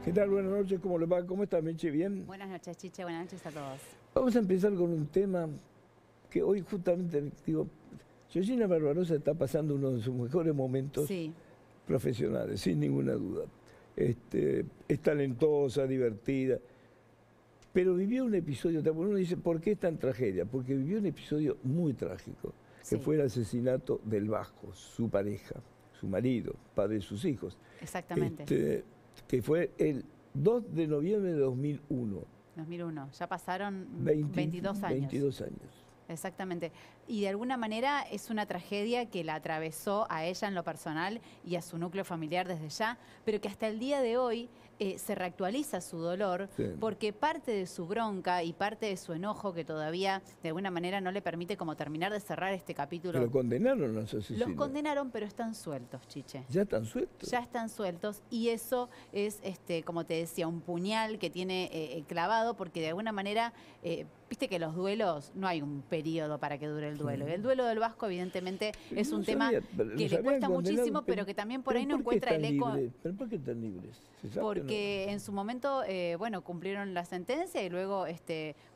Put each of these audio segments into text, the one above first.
¿Qué tal? Buenas noches, ¿cómo le va? ¿Cómo está, Meche? ¿Bien? Buenas noches, Chiche, buenas noches a todos. Vamos a empezar con un tema que hoy justamente, digo, Georgina Barbarossa está pasando uno de sus mejores momentos Sí, profesionales, sin ninguna duda. Es talentosa, divertida, pero vivió un episodio, uno dice, ¿por qué es tan tragedia? Porque vivió un episodio muy trágico, que sí, fue el asesinato del Vasco, su pareja, su marido, padre de sus hijos, exactamente. que fue el 2 de noviembre de 2001. 2001, ya pasaron 22 años. 22 años. Exactamente. Y de alguna manera es una tragedia que la atravesó a ella en lo personal y a su núcleo familiar desde ya, pero que hasta el día de hoy se reactualiza su dolor, Sí. porque parte de su bronca y parte de su enojo, que todavía de alguna manera no le permite como terminar de cerrar este capítulo. Pero condenaron a los asesinos. Los condenaron, pero están sueltos, Chiche. ¿Ya están sueltos? Ya están sueltos, y eso es, como te decía, un puñal que tiene clavado, porque de alguna manera, viste que los duelos, no hay un periodo para que dure el duelo. Sí. Y el duelo del Vasco, evidentemente, Pero es no un tema sabía, que los le habían cuesta condenado, muchísimo, pero que también por ahí no ¿por qué encuentra el están eco. libres? ¿Pero por qué están libres? ¿Se sabe o no? Porque en su momento, bueno, cumplieron la sentencia y luego,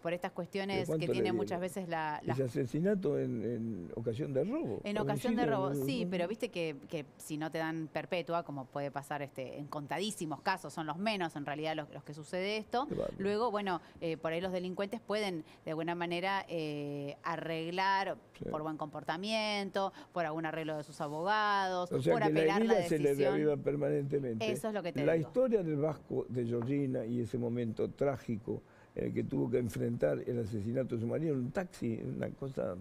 por estas cuestiones que ¿Cuánto le tiene dieron? muchas veces ¿Ese asesinato en ocasión de robo? En ocasión de Homicidio, robo, ¿no? sí, pero viste que si no te dan perpetua, como puede pasar en contadísimos casos, son los menos en realidad los que sucede esto, Qué bárbaro. luego, bueno, por ahí los delincuentes pueden de alguna manera arreglar Sí. por buen comportamiento, por algún arreglo de sus abogados, O sea por que la apelar la herida se le decisión. reaviva permanentemente. Eso es lo que te La digo. historia del Vasco, de Georgina, y ese momento trágico en el que tuvo que enfrentar el asesinato de su marido en un taxi, una cosa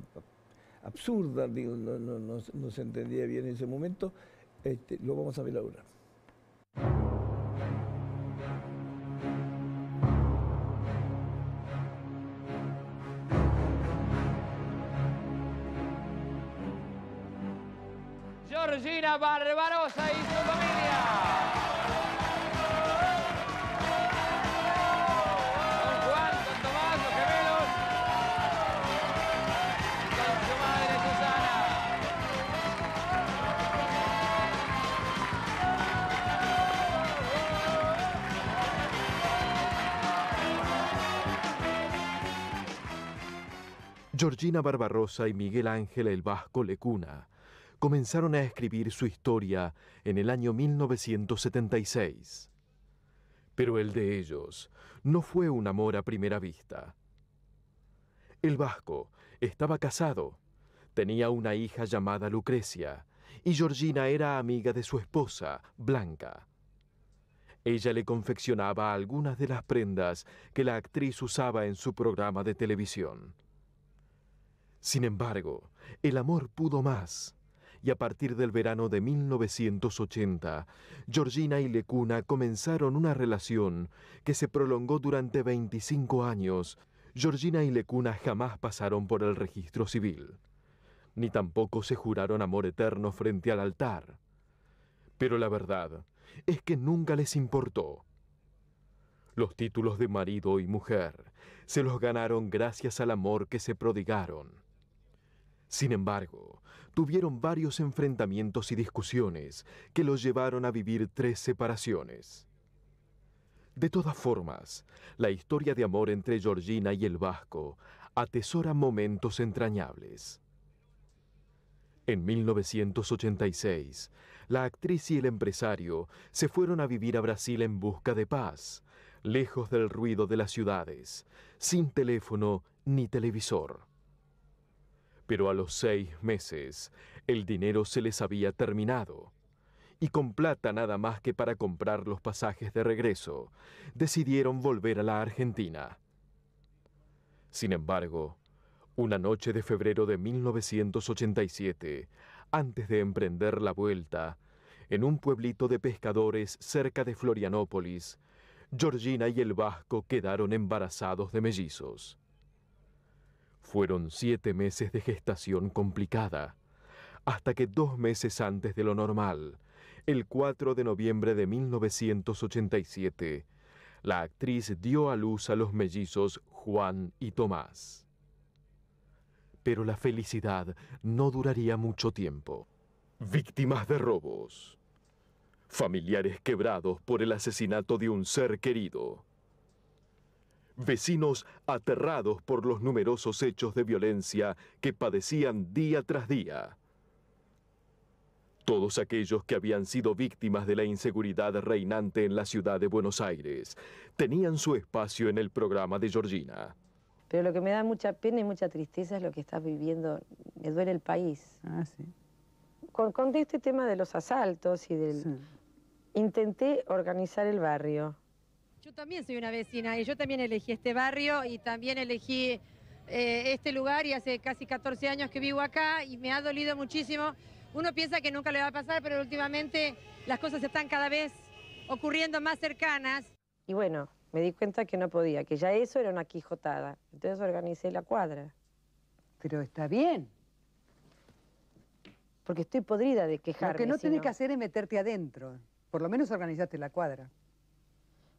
absurda, digo, no se entendía bien en ese momento, lo vamos a ver ahora. Georgina Barbarossa y su familia. Don Juan, don Tomás, los gemelos. Y con su madre Susana. Georgina Barbarossa y Miguel Ángel el Vasco Lecuna comenzaron a escribir su historia en el año 1976. Pero el de ellos no fue un amor a primera vista. El Vasco estaba casado, tenía una hija llamada Lucrecia, y Georgina era amiga de su esposa, Blanca. Ella le confeccionaba algunas de las prendas que la actriz usaba en su programa de televisión. Sin embargo, el amor pudo más, y a partir del verano de 1980, Georgina y Lecuna comenzaron una relación que se prolongó durante 25 años. Georgina y Lecuna jamás pasaron por el registro civil, ni tampoco se juraron amor eterno frente al altar. Pero la verdad es que nunca les importó. Los títulos de marido y mujer se los ganaron gracias al amor que se prodigaron. Sin embargo, tuvieron varios enfrentamientos y discusiones que los llevaron a vivir 3 separaciones. De todas formas, la historia de amor entre Georgina y el Vasco atesora momentos entrañables. En 1986, la actriz y el empresario se fueron a vivir a Brasil en busca de paz, lejos del ruido de las ciudades, sin teléfono ni televisor. Pero a los 6 meses, el dinero se les había terminado, y con plata nada más que para comprar los pasajes de regreso, decidieron volver a la Argentina. Sin embargo, una noche de febrero de 1987, antes de emprender la vuelta, en un pueblito de pescadores cerca de Florianópolis, Georgina y el Vasco quedaron embarazados de mellizos. Fueron 7 meses de gestación complicada, hasta que 2 meses antes de lo normal, el 4 de noviembre de 1987, la actriz dio a luz a los mellizos Juan y Tomás. Pero la felicidad no duraría mucho tiempo. Víctimas de robos. Familiares quebrados por el asesinato de un ser querido. Vecinos aterrados por los numerosos hechos de violencia que padecían día tras día. Todos aquellos que habían sido víctimas de la inseguridad reinante en la ciudad de Buenos Aires tenían su espacio en el programa de Georgina. Pero lo que me da mucha pena y mucha tristeza es lo que estás viviendo. Me duele el país. Ah, sí. Con este tema de los asaltos y del... Sí. Intenté organizar el barrio. Yo también soy una vecina y yo también elegí este barrio y también elegí este lugar y hace casi 14 años que vivo acá y me ha dolido muchísimo. Uno piensa que nunca le va a pasar, pero últimamente las cosas están cada vez ocurriendo más cercanas. Y bueno, me di cuenta que no podía, que ya eso era una quijotada. Entonces organicé la cuadra. Pero está bien. Porque estoy podrida de quejarme. Lo que no si tenés que hacer es meterte adentro. Por lo menos organizaste la cuadra.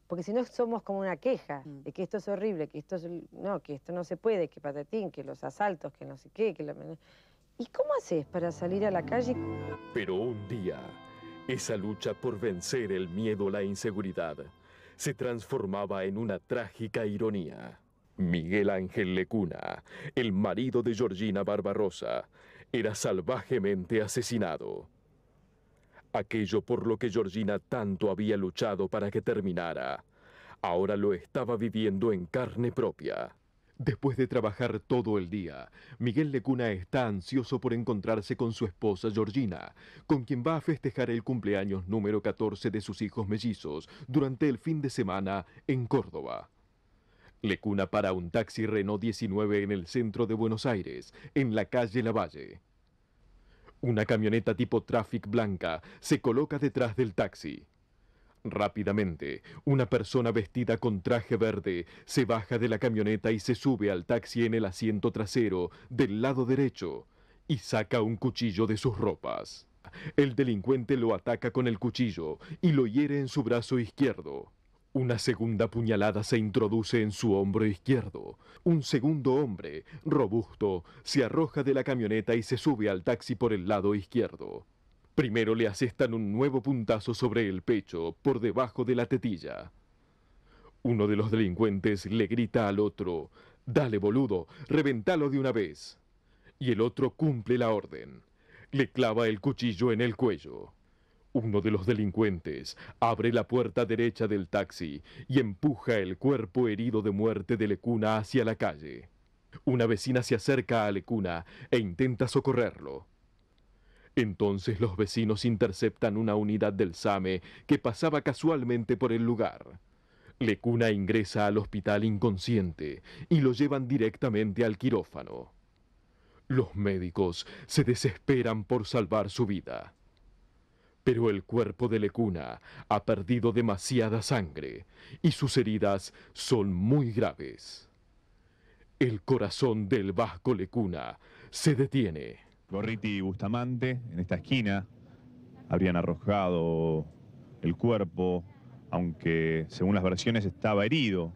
Porque si no somos como una queja de que esto es horrible, que esto no se puede, que patatín, que los asaltos, que no sé qué, que ¿Y cómo haces para salir a la calle? Pero un día, esa lucha por vencer el miedo a la inseguridad se transformaba en una trágica ironía. Miguel Ángel Lecuna, el marido de Georgina Barbarosa, era salvajemente asesinado. Aquello por lo que Georgina tanto había luchado para que terminara, ahora lo estaba viviendo en carne propia. Después de trabajar todo el día, Miguel Lecuna está ansioso por encontrarse con su esposa Georgina, con quien va a festejar el cumpleaños número 14 de sus hijos mellizos durante el fin de semana en Córdoba. Lecuna para un taxi Renault 19 en el centro de Buenos Aires, en la calle Lavalle. Una camioneta tipo Traffic blanca se coloca detrás del taxi. Rápidamente, una persona vestida con traje verde se baja de la camioneta y se sube al taxi en el asiento trasero del lado derecho y saca un cuchillo de sus ropas. El delincuente lo ataca con el cuchillo y lo hiere en su brazo izquierdo. Una segunda puñalada se introduce en su hombro izquierdo. Un segundo hombre, robusto, se arroja de la camioneta y se sube al taxi por el lado izquierdo. Primero le asestan un nuevo puntazo sobre el pecho, por debajo de la tetilla. Uno de los delincuentes le grita al otro: «Dale, boludo, reventalo de una vez». Y el otro cumple la orden. Le clava el cuchillo en el cuello. Uno de los delincuentes abre la puerta derecha del taxi y empuja el cuerpo herido de muerte de Lecuna hacia la calle. Una vecina se acerca a Lecuna e intenta socorrerlo. Entonces los vecinos interceptan una unidad del SAME que pasaba casualmente por el lugar. Lecuna ingresa al hospital inconsciente y lo llevan directamente al quirófano. Los médicos se desesperan por salvar su vida. Pero el cuerpo de Lecuna ha perdido demasiada sangre y sus heridas son muy graves. El corazón del vasco Lecuna se detiene. Gorriti y Bustamante, en esta esquina, habrían arrojado el cuerpo, aunque según las versiones estaba herido.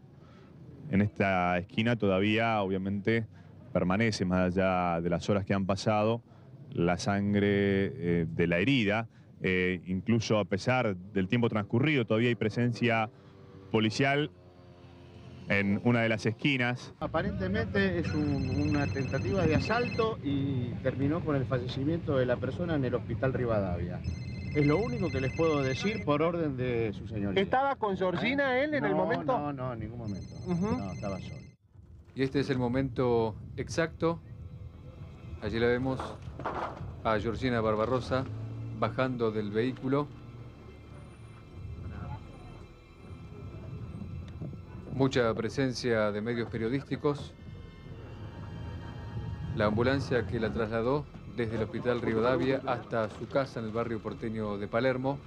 En esta esquina todavía, obviamente, permanece, más allá de las horas que han pasado, la sangre de la herida. Incluso a pesar del tiempo transcurrido, todavía hay presencia policial en una de las esquinas. Aparentemente es una tentativa de asalto y terminó con el fallecimiento de la persona en el hospital Rivadavia. Es lo único que les puedo decir por orden de su señoría. ¿Estaba con Georgina él en el momento? No, en ningún momento. No, estaba solo. Y este es el momento exacto. Allí la vemos a Georgina Barbarosa bajando del vehículo. Mucha presencia de medios periodísticos. La ambulancia que la trasladó desde el hospital Rivadavia hasta su casa en el barrio porteño de Palermo.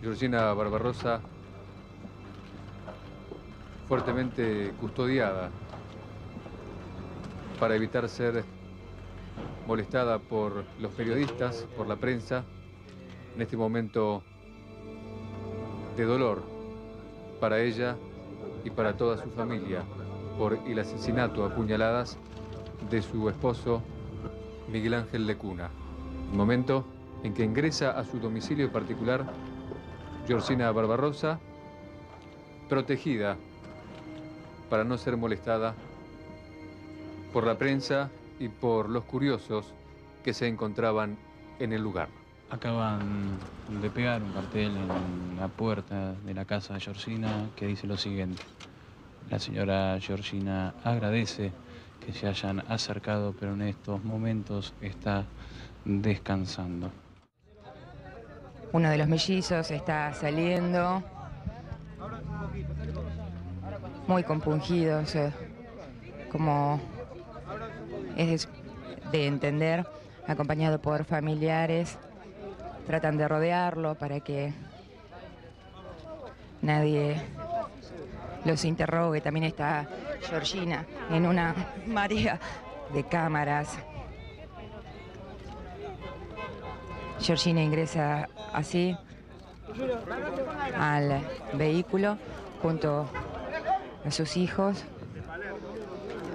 Georgina Barbarosa fuertemente custodiada para evitar ser molestada por los periodistas, por la prensa, en este momento de dolor para ella y para toda su familia por el asesinato a puñaladas de su esposo Miguel Ángel Lecuna. Un momento en que ingresa a su domicilio particular Georgina Barbarossa, protegida para no ser molestada por la prensa y por los curiosos que se encontraban en el lugar. Acaban de pegar un cartel en la puerta de la casa de Georgina que dice lo siguiente: la señora Georgina agradece que se hayan acercado, pero en estos momentos está descansando. Uno de los mellizos está saliendo, muy compungido, o sea, como es de entender, acompañado por familiares, tratan de rodearlo para que nadie los interrogue. También está Georgina en una marea de cámaras. Georgina ingresa así al vehículo junto a sus hijos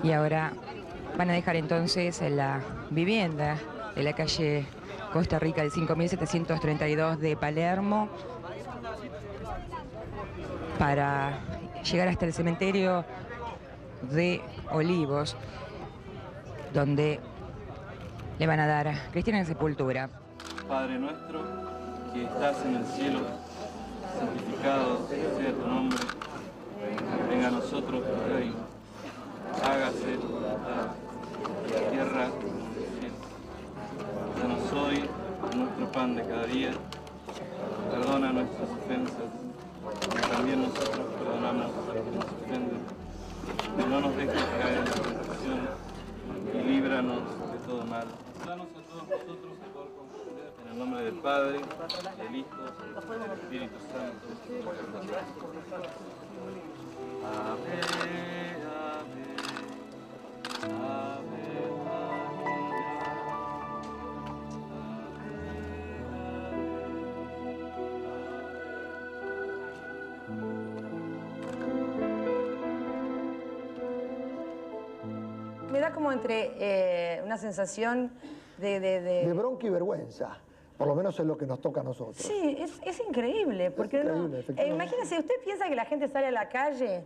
y ahora van a dejar entonces la vivienda de la calle Costa Rica del 5732 de Palermo para llegar hasta el cementerio de Olivos, donde le van a dar cristiana sepultura. Padre nuestro, que estás en el cielo, santificado sea tu nombre, venga a nosotros tu reino, hágase tu voluntad, en la tierra como en el cielo. Danos hoy nuestro pan de cada día, perdona nuestras ofensas, como también nosotros perdonamos a los que nos ofenden, y no nos dejes caer en la tentación, y líbranos de todo mal. Danos a todos nosotros el poder comprender, en el nombre del Padre, del Hijo y del Espíritu Santo. Amén, amén, amén, Me da como entre una sensación de bronca y vergüenza. Por lo menos es lo que nos toca a nosotros. Sí, es increíble. Porque es increíble, imagínese, usted piensa que la gente sale a la calle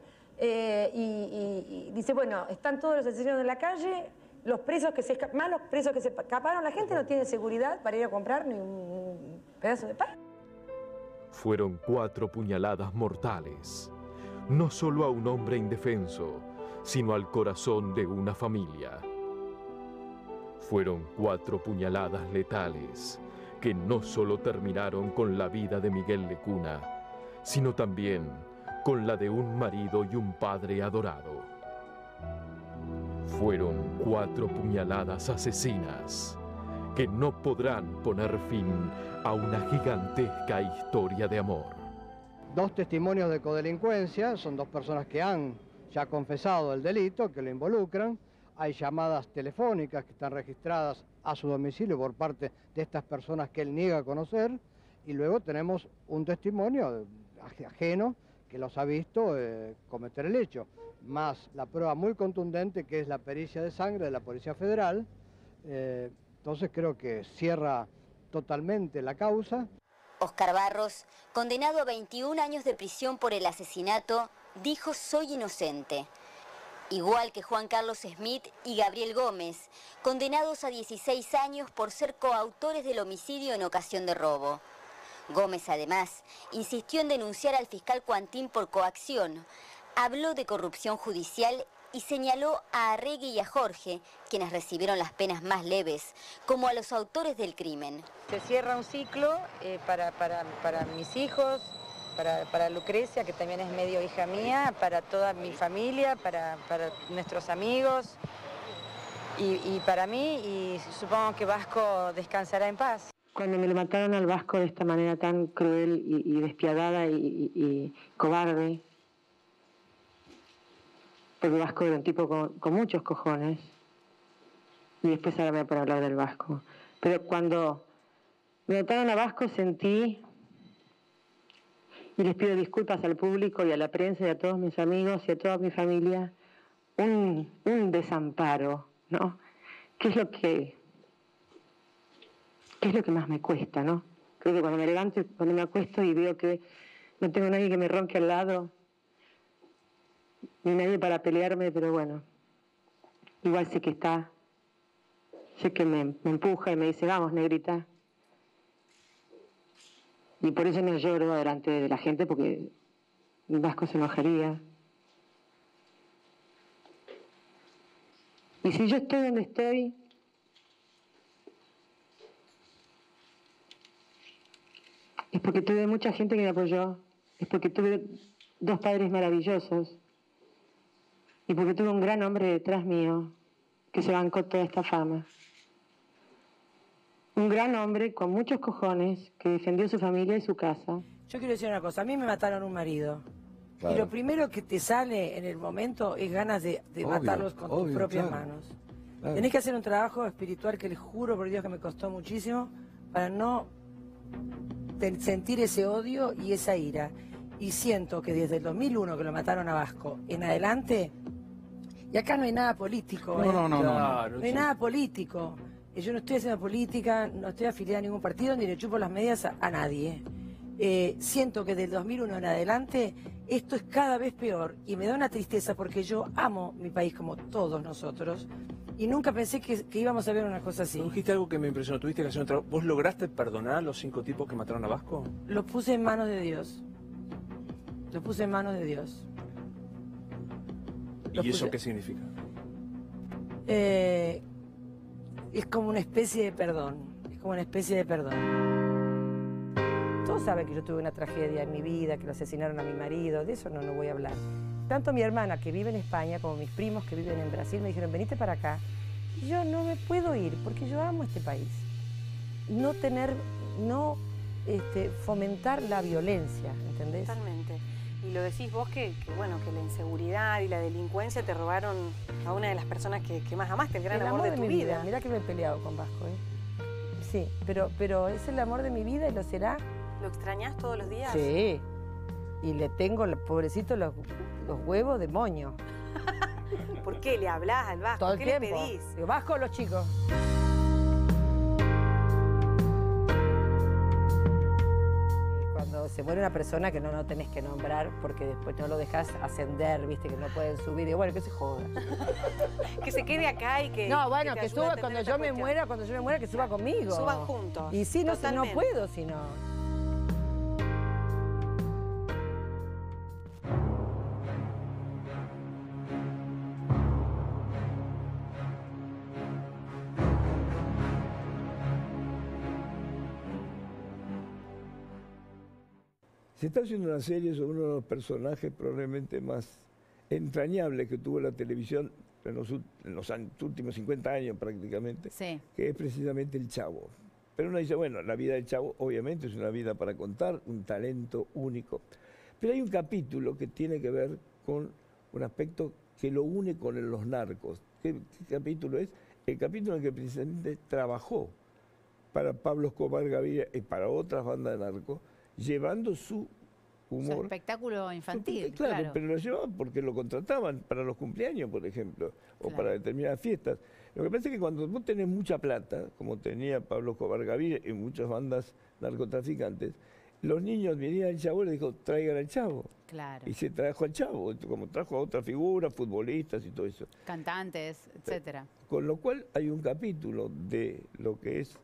y dice, bueno, están todos los asesinos en la calle, los presos que se más los presos que se escaparon, la gente no tiene seguridad para ir a comprar ni un pedazo de pan. Fueron 4 puñaladas mortales, no solo a un hombre indefenso, sino al corazón de una familia. Fueron 4 puñaladas letales que no solo terminaron con la vida de Miguel Lecuna, sino también con la de un marido y un padre adorado. Fueron 4 puñaladas asesinas que no podrán poner fin a una gigantesca historia de amor. 2 testimonios de codelincuencia, son 2 personas que han ya confesado el delito, que lo involucran. Hay llamadas telefónicas que están registradas a su domicilio por parte de estas personas que él niega a conocer, y luego tenemos un testimonio ajeno que los ha visto cometer el hecho, más la prueba muy contundente que es la pericia de sangre de la Policía Federal. Entonces creo que cierra totalmente la causa. Oscar Barros, condenado a 21 años de prisión por el asesinato, dijo: soy inocente. Igual que Juan Carlos Smith y Gabriel Gómez, condenados a 16 años por ser coautores del homicidio en ocasión de robo. Gómez, además, insistió en denunciar al fiscal Cuantín por coacción, habló de corrupción judicial y señaló a Arregui y a Jorge, quienes recibieron las penas más leves, como a los autores del crimen. Se cierra un ciclo para mis hijos, para Lucrecia, que también es medio hija mía, para toda mi familia, para nuestros amigos y para mí, y supongo que Vasco descansará en paz. Cuando me lo mataron al Vasco de esta manera tan cruel y despiadada y cobarde, porque Vasco era un tipo con muchos cojones, y después ahora me voy a hablar del Vasco, pero cuando me mataron a Vasco sentí, y les pido disculpas al público y a la prensa y a todos mis amigos y a toda mi familia, un desamparo, ¿no? ¿Qué es lo que que es lo que más me cuesta, ¿no? Creo que cuando me levanto, cuando me acuesto y veo que no tengo nadie que me ronque al lado, ni nadie para pelearme, pero bueno, igual sé que está, sé que me empuja y me dice, vamos, negrita. Y por eso no lloro delante de la gente, porque Vasco se enojaría. Y si yo estoy donde estoy, es porque tuve mucha gente que me apoyó, es porque tuve 2 padres maravillosos, y porque tuve un gran hombre detrás mío que se bancó toda esta fama. Un gran hombre con muchos cojones que defendió su familia y su casa. Yo quiero decir una cosa, a mí me mataron un marido. Claro. Y lo primero que te sale en el momento es ganas de matarlos con tus propias manos. Claro. Tenés que hacer un trabajo espiritual que les juro por Dios que me costó muchísimo para no sentir ese odio y esa ira. Y siento que desde el 2001 que lo mataron a Vasco en adelante, y acá no hay nada político. No hay nada político. Yo no estoy haciendo política, no estoy afiliada a ningún partido, ni le chupo las medias a nadie. Siento que del 2001 en adelante esto es cada vez peor y me da una tristeza porque yo amo mi país como todos nosotros y nunca pensé que íbamos a ver una cosa así. Dijiste algo que me impresionó, tuviste que hacer un trabajo. ¿Vos lograste perdonar a los 5 tipos que mataron a Vasco? Lo puse en manos de Dios. Lo puse en manos de Dios. ¿Y eso qué significa? Es como una especie de perdón. Es como una especie de perdón. Todos saben que yo tuve una tragedia en mi vida, que lo asesinaron a mi marido. De eso no voy a hablar. Tanto mi hermana, que vive en España, como mis primos, que viven en Brasil, me dijeron, venite para acá. Y yo no me puedo ir, porque yo amo este país. No fomentar la violencia, ¿entendés? Totalmente. Y lo decís vos que la inseguridad y la delincuencia te robaron a una de las personas que más amaste, el gran amor de tu mi vida. Mirá que me he peleado con Vasco, Sí, pero es el amor de mi vida y lo será. ¿Lo extrañás todos los días? Sí. Y le tengo, pobrecito, los huevos de moño. ¿Por qué le hablás al Vasco? Todo el ¿Qué tiempo. le pedís? Digo, Vasco o los chicos. Cuando se muere una persona que no tenés que nombrar porque después no lo dejás ascender, viste, que no pueden subir. Digo, bueno, que se joda. Que se quede acá y que... No, bueno, que que suba cuando yo me muera, que suba conmigo. Suban juntos. Y sí, no puedo, si no. Se está haciendo una serie sobre uno de los personajes probablemente más entrañables que tuvo la televisión en los últimos 50 años prácticamente, sí, que es precisamente el Chavo. Pero uno dice, bueno, la vida del Chavo obviamente es una vida para contar, un talento único. Pero hay un capítulo que tiene que ver con un aspecto que lo une con los narcos. ¿Qué capítulo es? El capítulo en el que precisamente trabajó para Pablo Escobar Gaviria y para otras bandas de narcos, llevando su humor. Su espectáculo infantil, claro. Pero lo llevaban porque lo contrataban para los cumpleaños, por ejemplo, o para determinadas fiestas. Lo que pasa es que cuando vos tenés mucha plata, como tenía Pablo Escobar Gaviria y muchas bandas narcotraficantes, los niños venían al Chavo y le dijo, traigan al Chavo. Claro. Y se trajo al Chavo, como trajo a otras figuras, futbolistas y todo eso. Cantantes, etcétera. Con lo cual hay un capítulo de lo que es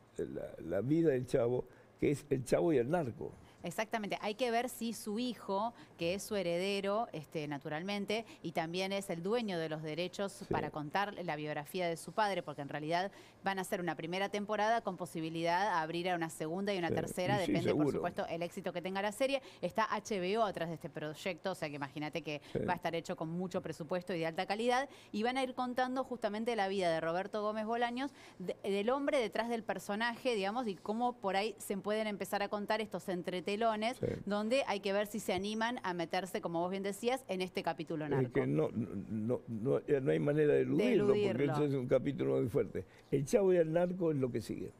la vida del Chavo, que es el Chavo y el narco. Exactamente, hay que ver si su hijo, que es su heredero, naturalmente, y también es el dueño de los derechos para contar la biografía de su padre, porque en realidad van a hacer una primera temporada con posibilidad de abrir a una segunda y una tercera, depende por supuesto el éxito que tenga la serie. Está HBO atrás de este proyecto, o sea que imagínate que va a estar hecho con mucho presupuesto y de alta calidad, y van a ir contando justamente la vida de Roberto Gómez Bolaños, del hombre detrás del personaje, digamos, y cómo por ahí se pueden empezar a contar estos entretelones, donde hay que ver si se animan a meterse, como vos bien decías, en este capítulo narco. Que no hay manera de eludirlo, porque eso es un capítulo muy fuerte. El Chavo y el narco es lo que sigue.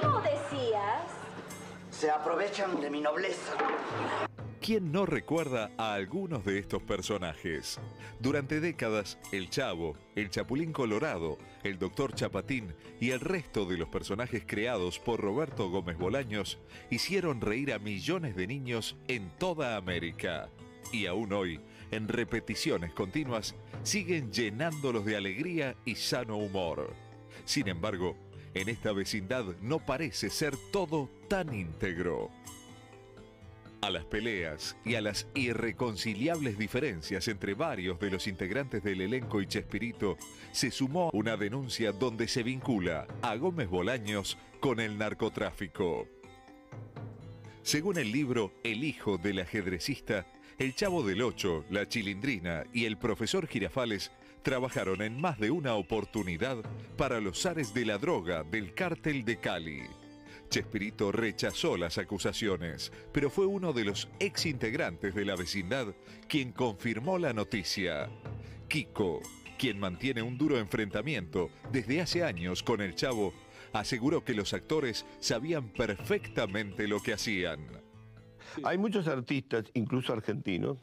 ¿Cómo decías? Se aprovechan de mi nobleza. ¿Quién no recuerda a algunos de estos personajes? Durante décadas, el Chavo, el Chapulín Colorado, el Dr. Chapatín y el resto de los personajes creados por Roberto Gómez Bolaños hicieron reír a millones de niños en toda América. Y aún hoy, en repeticiones continuas, siguen llenándolos de alegría y sano humor. Sin embargo, en esta vecindad no parece ser todo tan íntegro. A las peleas y a las irreconciliables diferencias entre varios de los integrantes del elenco y Chespirito se sumó una denuncia donde se vincula a Gómez Bolaños con el narcotráfico. Según el libro El hijo del ajedrecista, el Chavo del Ocho, la Chilindrina y el profesor Girafales trabajaron en más de una oportunidad para los zares de la droga del cártel de Cali. Chespirito rechazó las acusaciones, pero fue uno de los exintegrantes de la vecindad quien confirmó la noticia. Kiko, quien mantiene un duro enfrentamiento desde hace años con el Chavo, aseguró que los actores sabían perfectamente lo que hacían. Hay muchos artistas, incluso argentinos,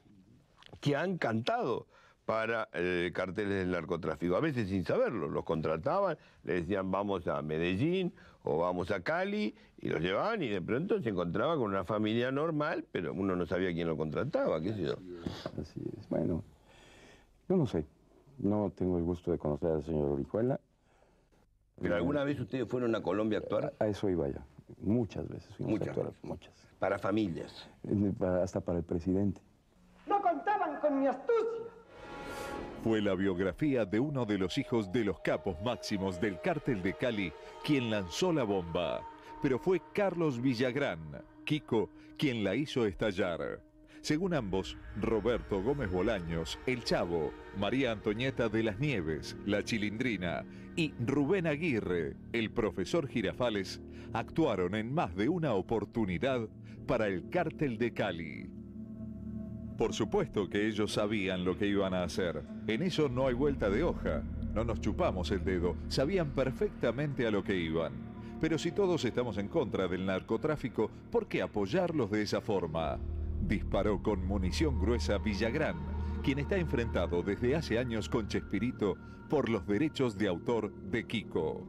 que han cantado para carteles del narcotráfico, a veces sin saberlo, los contrataban, les decían vamos a Medellín o vamos a Cali y los llevaban y de pronto se encontraba con una familia normal, pero uno no sabía quién lo contrataba, qué sé yo. Así es, bueno, yo no sé, no tengo el gusto de conocer al señor Orihuela. ¿Pero alguna vez ustedes fueron a Colombia a actuar? A eso iba ya, muchas veces fuimos a actuar, muchas. ¿Para familias? Hasta para el presidente. No contaban con mi astucia. Fue la biografía de uno de los hijos de los capos máximos del cártel de Cali quien lanzó la bomba. Pero fue Carlos Villagrán, Kiko, quien la hizo estallar. Según ambos, Roberto Gómez Bolaños, el Chavo, María Antonieta de las Nieves, la Chilindrina y Rubén Aguirre, el profesor Girafales, actuaron en más de una oportunidad para el cártel de Cali. Por supuesto que ellos sabían lo que iban a hacer. En eso no hay vuelta de hoja. No nos chupamos el dedo. Sabían perfectamente a lo que iban. Pero si todos estamos en contra del narcotráfico, ¿por qué apoyarlos de esa forma? Disparó con munición gruesa Villagrán, quien está enfrentado desde hace años con Chespirito por los derechos de autor de Kiko.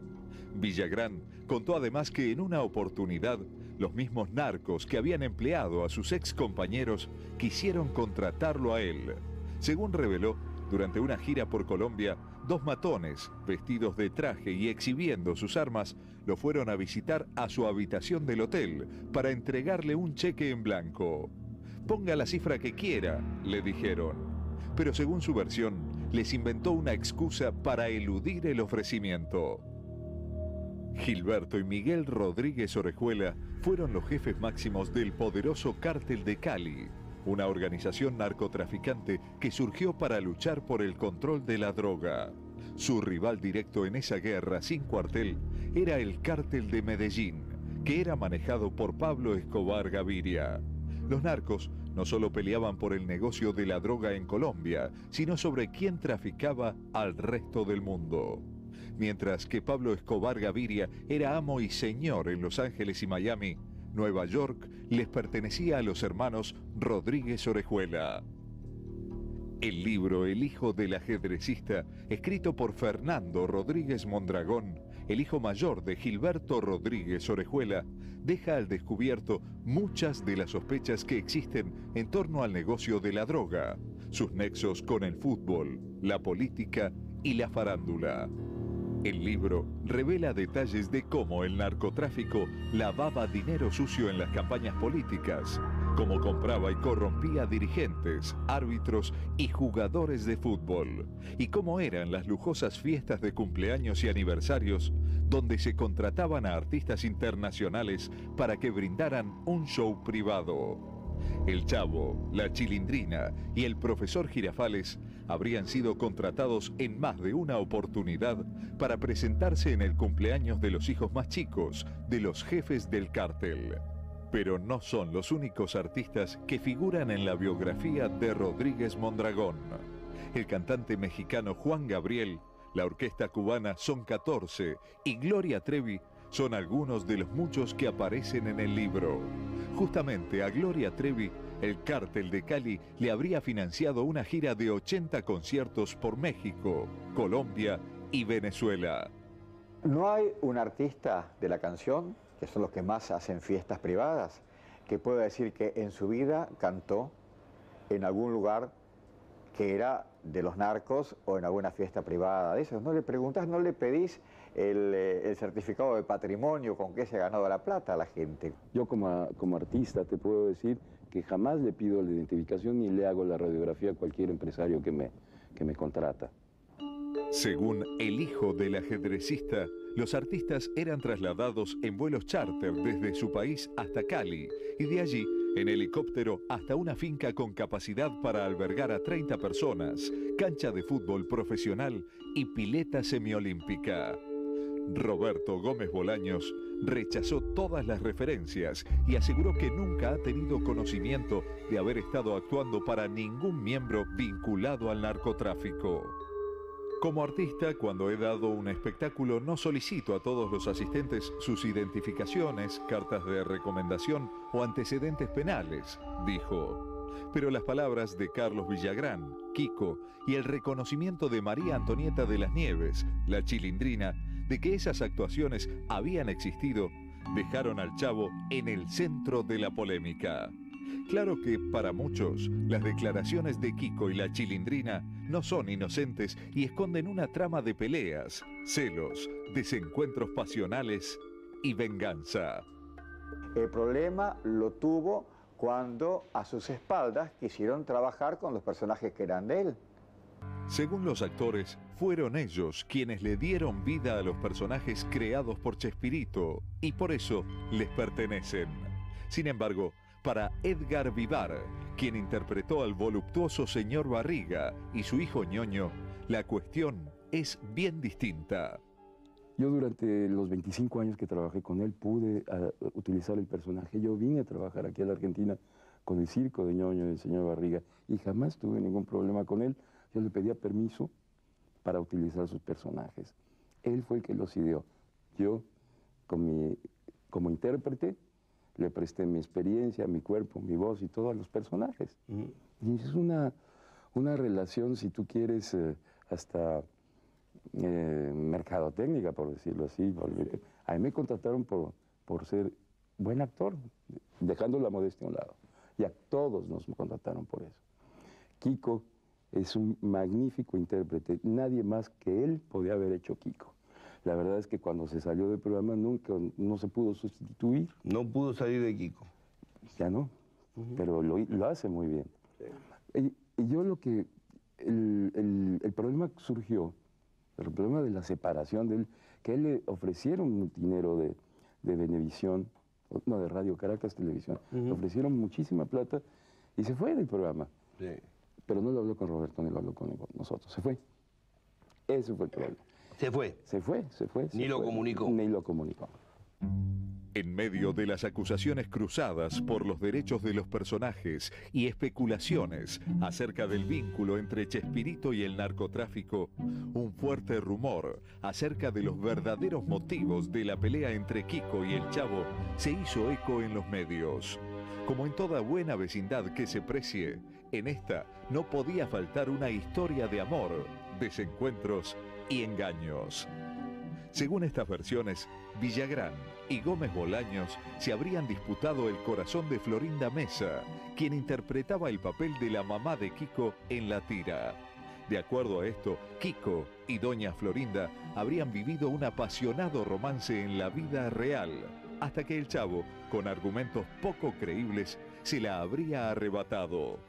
Villagrán contó además que en una oportunidad los mismos narcos que habían empleado a sus ex compañeros quisieron contratarlo a él. Según reveló, durante una gira por Colombia, 2 matones, vestidos de traje y exhibiendo sus armas, lo fueron a visitar a su habitación del hotel para entregarle un cheque en blanco. Ponga la cifra que quiera, le dijeron. Pero según su versión, les inventó una excusa para eludir el ofrecimiento. Gilberto y Miguel Rodríguez Orejuela fueron los jefes máximos del poderoso Cártel de Cali, una organización narcotraficante que surgió para luchar por el control de la droga. Su rival directo en esa guerra sin cuartel era el Cártel de Medellín, que era manejado por Pablo Escobar Gaviria. Los narcos no solo peleaban por el negocio de la droga en Colombia, sino sobre quién traficaba al resto del mundo. Mientras que Pablo Escobar Gaviria era amo y señor en Los Ángeles y Miami, Nueva York les pertenecía a los hermanos Rodríguez Orejuela. El libro El hijo del ajedrecista, escrito por Fernando Rodríguez Mondragón, el hijo mayor de Gilberto Rodríguez Orejuela, deja al descubierto muchas de las sospechas que existen en torno al negocio de la droga, sus nexos con el fútbol, la política y la farándula. El libro revela detalles de cómo el narcotráfico lavaba dinero sucio en las campañas políticas, cómo compraba y corrompía dirigentes, árbitros y jugadores de fútbol, y cómo eran las lujosas fiestas de cumpleaños y aniversarios donde se contrataban a artistas internacionales para que brindaran un show privado. El Chavo, la Chilindrina y el profesor Girafales habrían sido contratados en más de una oportunidad para presentarse en el cumpleaños de los hijos más chicos de los jefes del cártel. Pero no son los únicos artistas que figuran en la biografía de Rodríguez Mondragón. El cantante mexicano Juan Gabriel, la orquesta cubana Son 14 y Gloria Trevi son algunos de los muchos que aparecen en el libro. Justamente a Gloria Trevi, el Cártel de Cali le habría financiado una gira de 80 conciertos por México, Colombia y Venezuela. No hay un artista de la canción, que son los que más hacen fiestas privadas, que pueda decir que en su vida cantó en algún lugar que era de los narcos o en alguna fiesta privada de esos. No le preguntás, no le pedís el certificado de patrimonio con que se ha ganado la plata a la gente. Yo como artista te puedo decir que jamás le pido la identificación ni le hago la radiografía a cualquier empresario que me contrata. Según el hijo del ajedrecista, los artistas eran trasladados en vuelos charter desde su país hasta Cali y de allí en helicóptero hasta una finca con capacidad para albergar a 30 personas, cancha de fútbol profesional y pileta semiolímpica. Roberto Gómez Bolaños rechazó todas las referencias y aseguró que nunca ha tenido conocimiento de haber estado actuando para ningún miembro vinculado al narcotráfico. Como artista, cuando he dado un espectáculo, no solicito a todos los asistentes sus identificaciones, cartas de recomendación o antecedentes penales, dijo. Pero las palabras de Carlos Villagrán, Kiko, y el reconocimiento de María Antonieta de las Nieves, la Chilindrina, de que esas actuaciones habían existido, dejaron al Chavo en el centro de la polémica. Claro que para muchos, las declaraciones de Kiko y la Chilindrina no son inocentes y esconden una trama de peleas, celos, desencuentros pasionales y venganza. El problema lo tuvo cuando a sus espaldas quisieron trabajar con los personajes que eran de él. Según los actores, fueron ellos quienes le dieron vida a los personajes creados por Chespirito y por eso les pertenecen. Sin embargo, para Edgar Vivar, quien interpretó al voluptuoso señor Barriga y su hijo Ñoño, la cuestión es bien distinta. Yo durante los 25 años que trabajé con él pude utilizar el personaje. Yo vine a trabajar aquí a la Argentina con el circo de Ñoño y el señor Barriga y jamás tuve ningún problema con él. Yo le pedía permiso para utilizar sus personajes. Él fue el que los ideó. Yo, como intérprete, le presté mi experiencia, mi cuerpo, mi voz y todo a los personajes. Y es una relación, si tú quieres, hasta mercadotécnica, por decirlo así. A mí me contrataron por ser buen actor, dejando la modestia a un lado. Y a todos nos contrataron por eso. Kiko es un magnífico intérprete. Nadie más que él podía haber hecho Kiko. La verdad es que cuando se salió del programa nunca no se pudo sustituir. No pudo salir de Kiko. Ya no, pero lo hace muy bien. Sí. Y yo lo que... El problema surgió, el problema de la separación de él, que a él le ofrecieron dinero de Venevisión, no, de Radio Caracas Televisión, le ofrecieron muchísima plata y se fue del programa. Sí. Pero no lo habló con Roberto, ni lo habló con nosotros, se fue. Ese fue el problema. Se fue. Se fue. Ni lo comunicó. Ni lo comunicó. En medio de las acusaciones cruzadas por los derechos de los personajes y especulaciones acerca del vínculo entre Chespirito y el narcotráfico, un fuerte rumor acerca de los verdaderos motivos de la pelea entre Kiko y el Chavo se hizo eco en los medios. Como en toda buena vecindad que se precie, en esta no podía faltar una historia de amor, desencuentros y engaños. Según estas versiones, Villagrán y Gómez Bolaños se habrían disputado el corazón de Florinda Mesa, quien interpretaba el papel de la mamá de Kiko en la tira. De acuerdo a esto, Kiko y doña Florinda habrían vivido un apasionado romance en la vida real, hasta que el Chavo, con argumentos poco creíbles, se la habría arrebatado.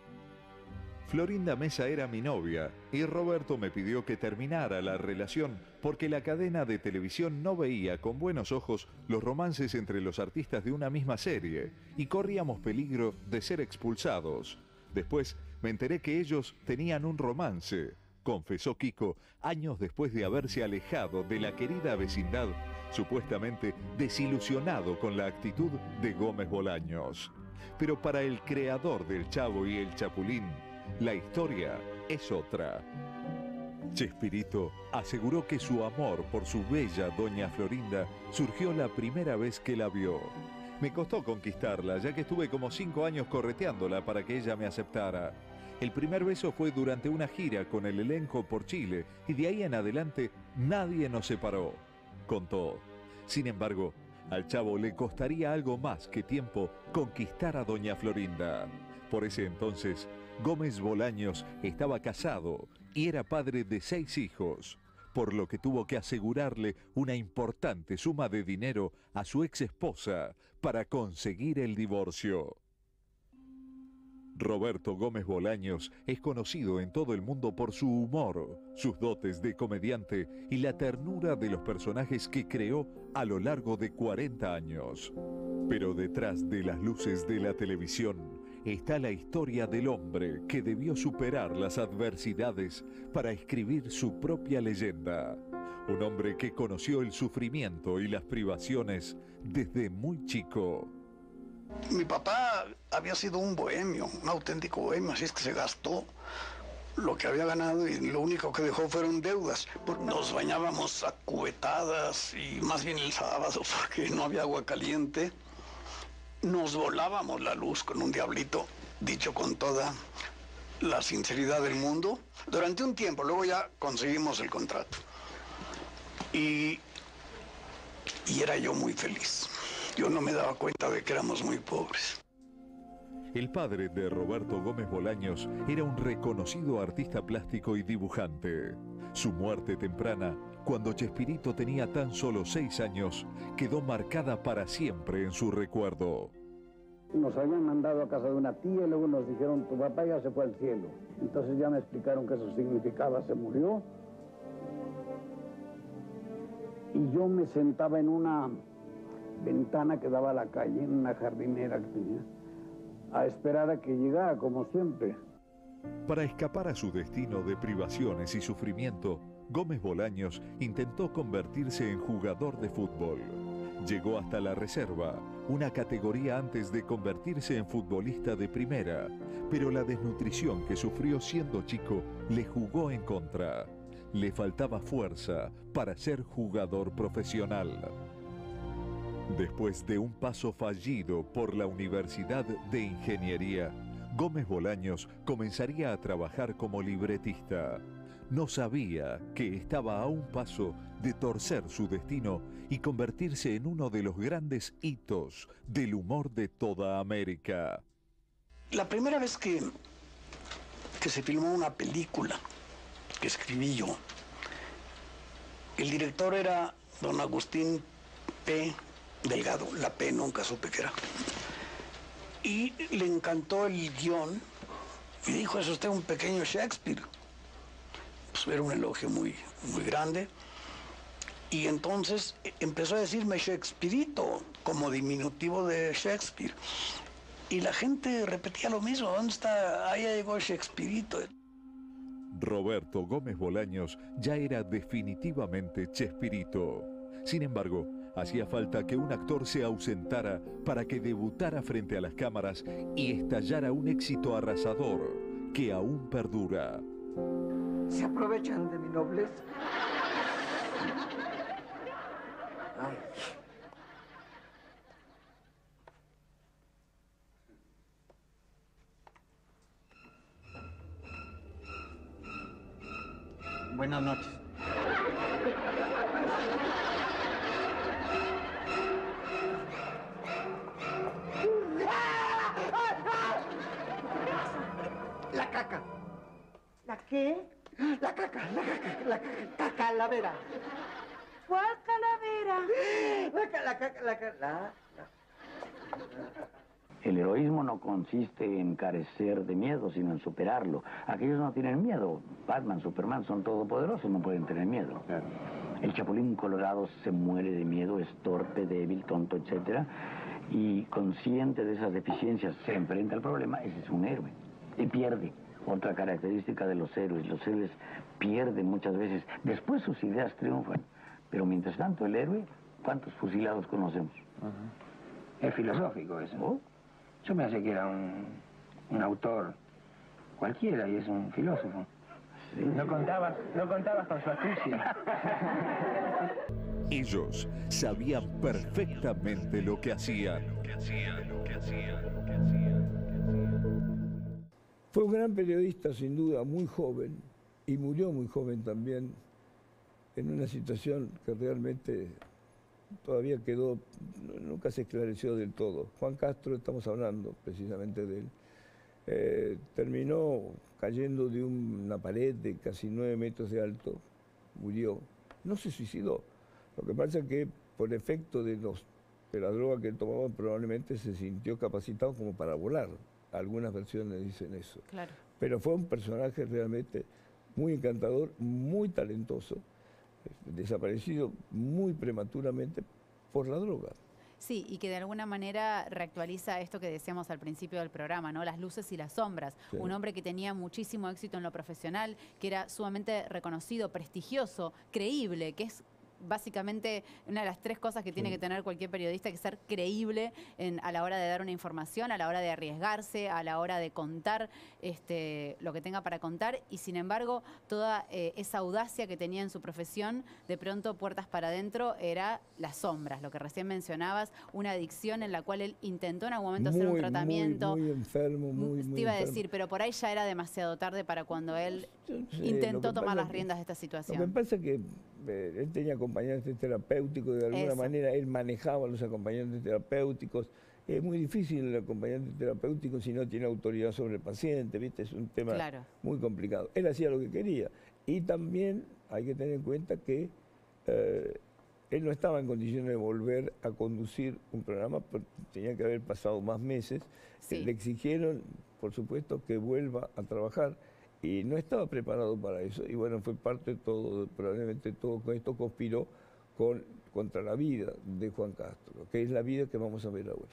Florinda Mesa era mi novia y Roberto me pidió que terminara la relación porque la cadena de televisión no veía con buenos ojos los romances entre los artistas de una misma serie y corríamos peligro de ser expulsados. Después me enteré que ellos tenían un romance, confesó Kiko, años después de haberse alejado de la querida vecindad, supuestamente desilusionado con la actitud de Gómez Bolaños. Pero para el creador del Chavo y el Chapulín, la historia es otra. Chespirito aseguró que su amor por su bella doña Florinda surgió la primera vez que la vio. Me costó conquistarla, ya que estuve como 5 años correteándola para que ella me aceptara. El primer beso fue durante una gira con el elenco por Chile y de ahí en adelante nadie nos separó, contó. Sin embargo, al chavo le costaría algo más que tiempo conquistar a doña Florinda. Por ese entonces, Gómez Bolaños estaba casado y era padre de 6 hijos, por lo que tuvo que asegurarle una importante suma de dinero a su ex esposa para conseguir el divorcio. Roberto Gómez Bolaños es conocido en todo el mundo por su humor, sus dotes de comediante y la ternura de los personajes que creó a lo largo de 40 años. Pero detrás de las luces de la televisión está la historia del hombre que debió superar las adversidades para escribir su propia leyenda. Un hombre que conoció el sufrimiento y las privaciones desde muy chico. Mi papá había sido un bohemio, un auténtico bohemio, así es que se gastó lo que había ganado y lo único que dejó fueron deudas. Nos bañábamos a cubetadas y más bien el sábado porque no había agua caliente. Nos volábamos la luz con un diablito, dicho con toda la sinceridad del mundo, durante un tiempo. Luego ya conseguimos el contrato. Y era yo muy feliz. Yo no me daba cuenta de que éramos muy pobres. El padre de Roberto Gómez Bolaños era un reconocido artista plástico y dibujante. Su muerte temprana, cuando Chespirito tenía tan solo 6 años, quedó marcada para siempre en su recuerdo. Nos habían mandado a casa de una tía y luego nos dijeron, tu papá ya se fue al cielo. Entonces ya me explicaron que eso significaba, se murió. Y yo me sentaba en una ventana que daba a la calle, en una jardinera que tenía, a esperar a que llegara, como siempre. Para escapar a su destino de privaciones y sufrimiento, Gómez Bolaños intentó convertirse en jugador de fútbol. Llegó hasta la reserva, una categoría antes de convertirse en futbolista de primera, pero la desnutrición que sufrió siendo chico le jugó en contra. Le faltaba fuerza para ser jugador profesional. Después de un paso fallido por la Universidad de Ingeniería, Gómez Bolaños comenzaría a trabajar como libretista. No sabía que estaba a un paso de torcer su destino y convertirse en uno de los grandes hitos del humor de toda América. La primera vez que se filmó una película que escribí yo, el director era don Agustín P. Delgado, la P nunca supe qué era. Y le encantó el guión y dijo, es usted un pequeño Shakespeare. Pues era un elogio muy grande. Y entonces empezó a decirme Shakespearito, como diminutivo de Shakespeare. Y la gente repetía lo mismo, ¿dónde está? Ahí llegó Shakespearito. Roberto Gómez Bolaños ya era definitivamente Chespirito. Sin embargo, hacía falta que un actor se ausentara para que debutara frente a las cámaras y estallara un éxito arrasador que aún perdura. ¿Se aprovechan de mi nobleza? Ay. Buenas noches. La caca. ¿La qué? La caca, la calavera. ¿Cuál calavera? La caca. El heroísmo no consiste en carecer de miedo, sino en superarlo. Aquellos no tienen miedo. Batman, Superman son todopoderosos, no pueden tener miedo. El Chapulín Colorado se muere de miedo, es torpe, débil, tonto, etc. Y consciente de esas deficiencias, se enfrenta al problema, ese es un héroe. Y pierde. Otra característica de los héroes pierden muchas veces. Después sus ideas triunfan. Pero mientras tanto el héroe, ¿cuántos fusilados conocemos? Es filosófico eso. ¿Oh? Yo me hace que era un autor cualquiera y es un filósofo. No contabas con su astucia. Ellos sabían perfectamente lo que hacían. Fue un gran periodista, sin duda, muy joven, y murió muy joven también, en una situación que realmente todavía quedó, nunca se esclareció del todo. Juan Castro, estamos hablando precisamente de él, terminó cayendo de una pared de casi 9 metros de alto, murió, no se suicidó. Lo que pasa es que por efecto de la droga que tomaba probablemente se sintió capacitado como para volar. Algunas versiones dicen eso. Claro. Pero fue un personaje realmente muy encantador, muy talentoso, desaparecido muy prematuramente por la droga. Sí, y que de alguna manera reactualiza esto que decíamos al principio del programa, ¿no? Las luces y las sombras. Sí. Un hombre que tenía muchísimo éxito en lo profesional, que era sumamente reconocido, prestigioso, creíble, que es básicamente una de las 3 cosas que tiene que tener cualquier periodista, que ser creíble a la hora de dar una información, a la hora de arriesgarse, a la hora de contar lo que tenga para contar, y sin embargo toda esa audacia que tenía en su profesión, de pronto puertas para adentro era las sombras, lo que recién mencionabas, una adicción en la cual él intentó en algún momento hacer un tratamiento. Muy enfermo, muy Te iba a enfermo. decir, pero por ahí ya era demasiado tarde para cuando él intentó tomar las riendas de esta situación. Lo que pasa es que él tenía acompañantes terapéuticos, de alguna manera él manejaba a los acompañantes terapéuticos. Es muy difícil el acompañante terapéutico si no tiene autoridad sobre el paciente, ¿viste? Es un tema muy complicado. Él hacía lo que quería. Y también hay que tener en cuenta que él no estaba en condiciones de volver a conducir un programa, porque tenía que haber pasado más meses. Le exigieron, por supuesto, que vuelva a trabajar. Y no estaba preparado para eso. Y bueno, fue parte de todo, probablemente todo con esto conspiró contra la vida de Juan Castro, que es la vida que vamos a ver ahora.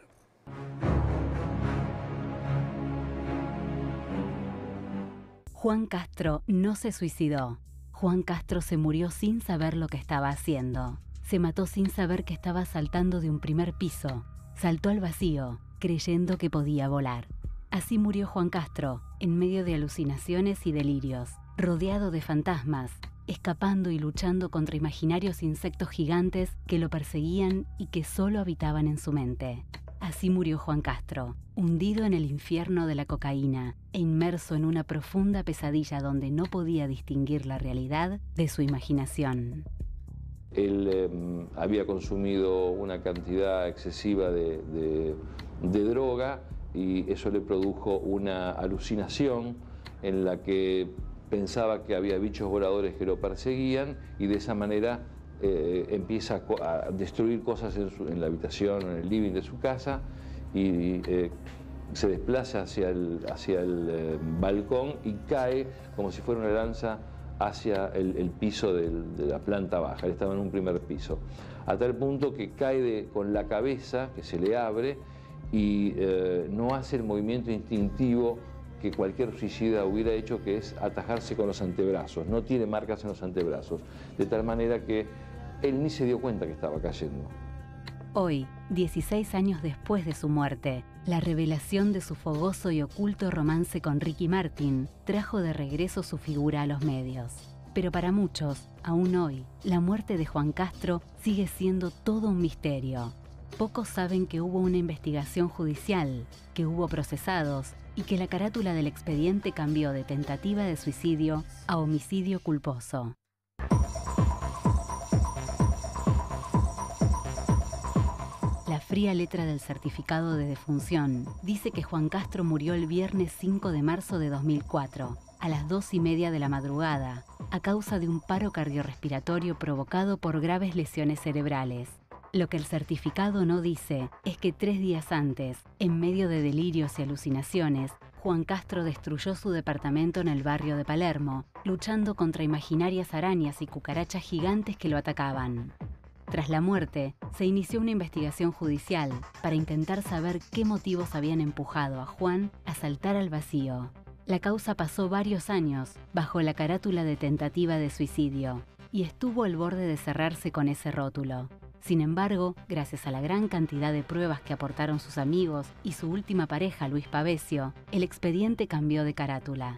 Juan Castro no se suicidó. Juan Castro se murió sin saber lo que estaba haciendo. Se mató sin saber que estaba saltando de un primer piso. Saltó al vacío, creyendo que podía volar. Así murió Juan Castro, en medio de alucinaciones y delirios, rodeado de fantasmas, escapando y luchando contra imaginarios insectos gigantes que lo perseguían y que solo habitaban en su mente. Así murió Juan Castro, hundido en el infierno de la cocaína e inmerso en una profunda pesadilla donde no podía distinguir la realidad de su imaginación. Él había consumido una cantidad excesiva de droga, y eso le produjo una alucinación en la que pensaba que había bichos voladores que lo perseguían, y de esa manera empieza a destruir cosas en la habitación, en el living de su casa, y se desplaza hacia el balcón y cae como si fuera una lanza hacia el piso de la planta baja. Él estaba en un primer piso, a tal punto que cae con la cabeza, que se le abre, y no hace el movimiento instintivo que cualquier suicida hubiera hecho, que es atajarse con los antebrazos. No tiene marcas en los antebrazos, de tal manera que él ni se dio cuenta que estaba cayendo. Hoy, 16 años después de su muerte, la revelación de su fogoso y oculto romance con Ricky Martin trajo de regreso su figura a los medios. Pero para muchos, aún hoy, la muerte de Juan Castro sigue siendo todo un misterio. Pocos saben que hubo una investigación judicial, que hubo procesados y que la carátula del expediente cambió de tentativa de suicidio a homicidio culposo. La fría letra del certificado de defunción dice que Juan Castro murió el viernes 5 de marzo de 2004, a las 2:30 de la madrugada, a causa de un paro cardiorrespiratorio provocado por graves lesiones cerebrales. Lo que el certificado no dice es que 3 días antes, en medio de delirios y alucinaciones, Juan Castro destruyó su departamento en el barrio de Palermo, luchando contra imaginarias arañas y cucarachas gigantes que lo atacaban. Tras la muerte, se inició una investigación judicial para intentar saber qué motivos habían empujado a Juan a saltar al vacío. La causa pasó varios años bajo la carátula de tentativa de suicidio y estuvo al borde de cerrarse con ese rótulo. Sin embargo, gracias a la gran cantidad de pruebas que aportaron sus amigos y su última pareja, Luis Pavesio, el expediente cambió de carátula.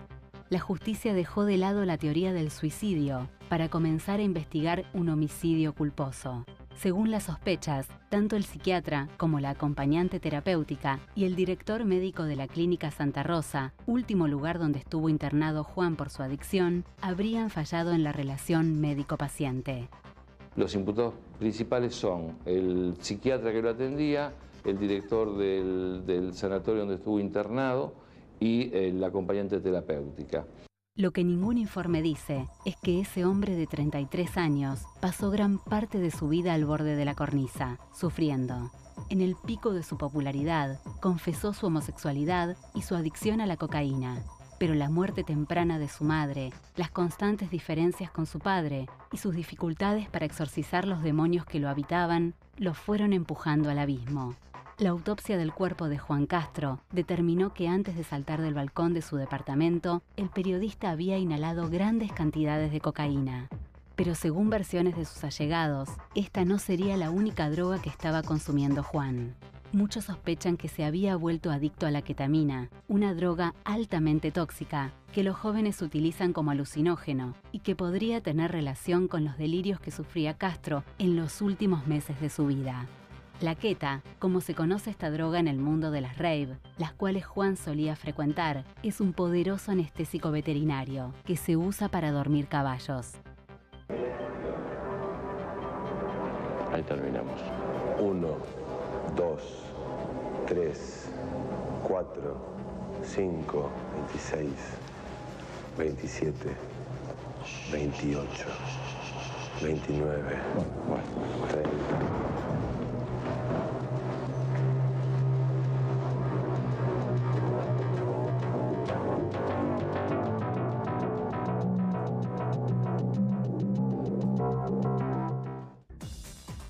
la justicia dejó de lado la teoría del suicidio para comenzar a investigar un homicidio culposo. Según las sospechas, tanto el psiquiatra como la acompañante terapéutica y el director médico de la Clínica Santa Rosa, último lugar donde estuvo internado Juan por su adicción, habrían fallado en la relación médico-paciente. Los imputados principales son el psiquiatra que lo atendía, el director del sanatorio donde estuvo internado y la acompañante terapéutica. Lo que ningún informe dice es que ese hombre de 33 años pasó gran parte de su vida al borde de la cornisa, sufriendo. En el pico de su popularidad, confesó su homosexualidad y su adicción a la cocaína. Pero la muerte temprana de su madre, las constantes diferencias con su padre y sus dificultades para exorcizar los demonios que lo habitaban, lo fueron empujando al abismo. La autopsia del cuerpo de Juan Castro determinó que antes de saltar del balcón de su departamento, el periodista había inhalado grandes cantidades de cocaína. Pero según versiones de sus allegados, esta no sería la única droga que estaba consumiendo Juan. Muchos sospechan que se había vuelto adicto a la ketamina, una droga altamente tóxica que los jóvenes utilizan como alucinógeno y que podría tener relación con los delirios que sufría Castro en los últimos meses de su vida. La keta, como se conoce esta droga en el mundo de las rave, las cuales Juan solía frecuentar, es un poderoso anestésico veterinario que se usa para dormir caballos. Ahí terminamos. 1, 2, 3, 4, 5, 26, 27, 28, 29, 30.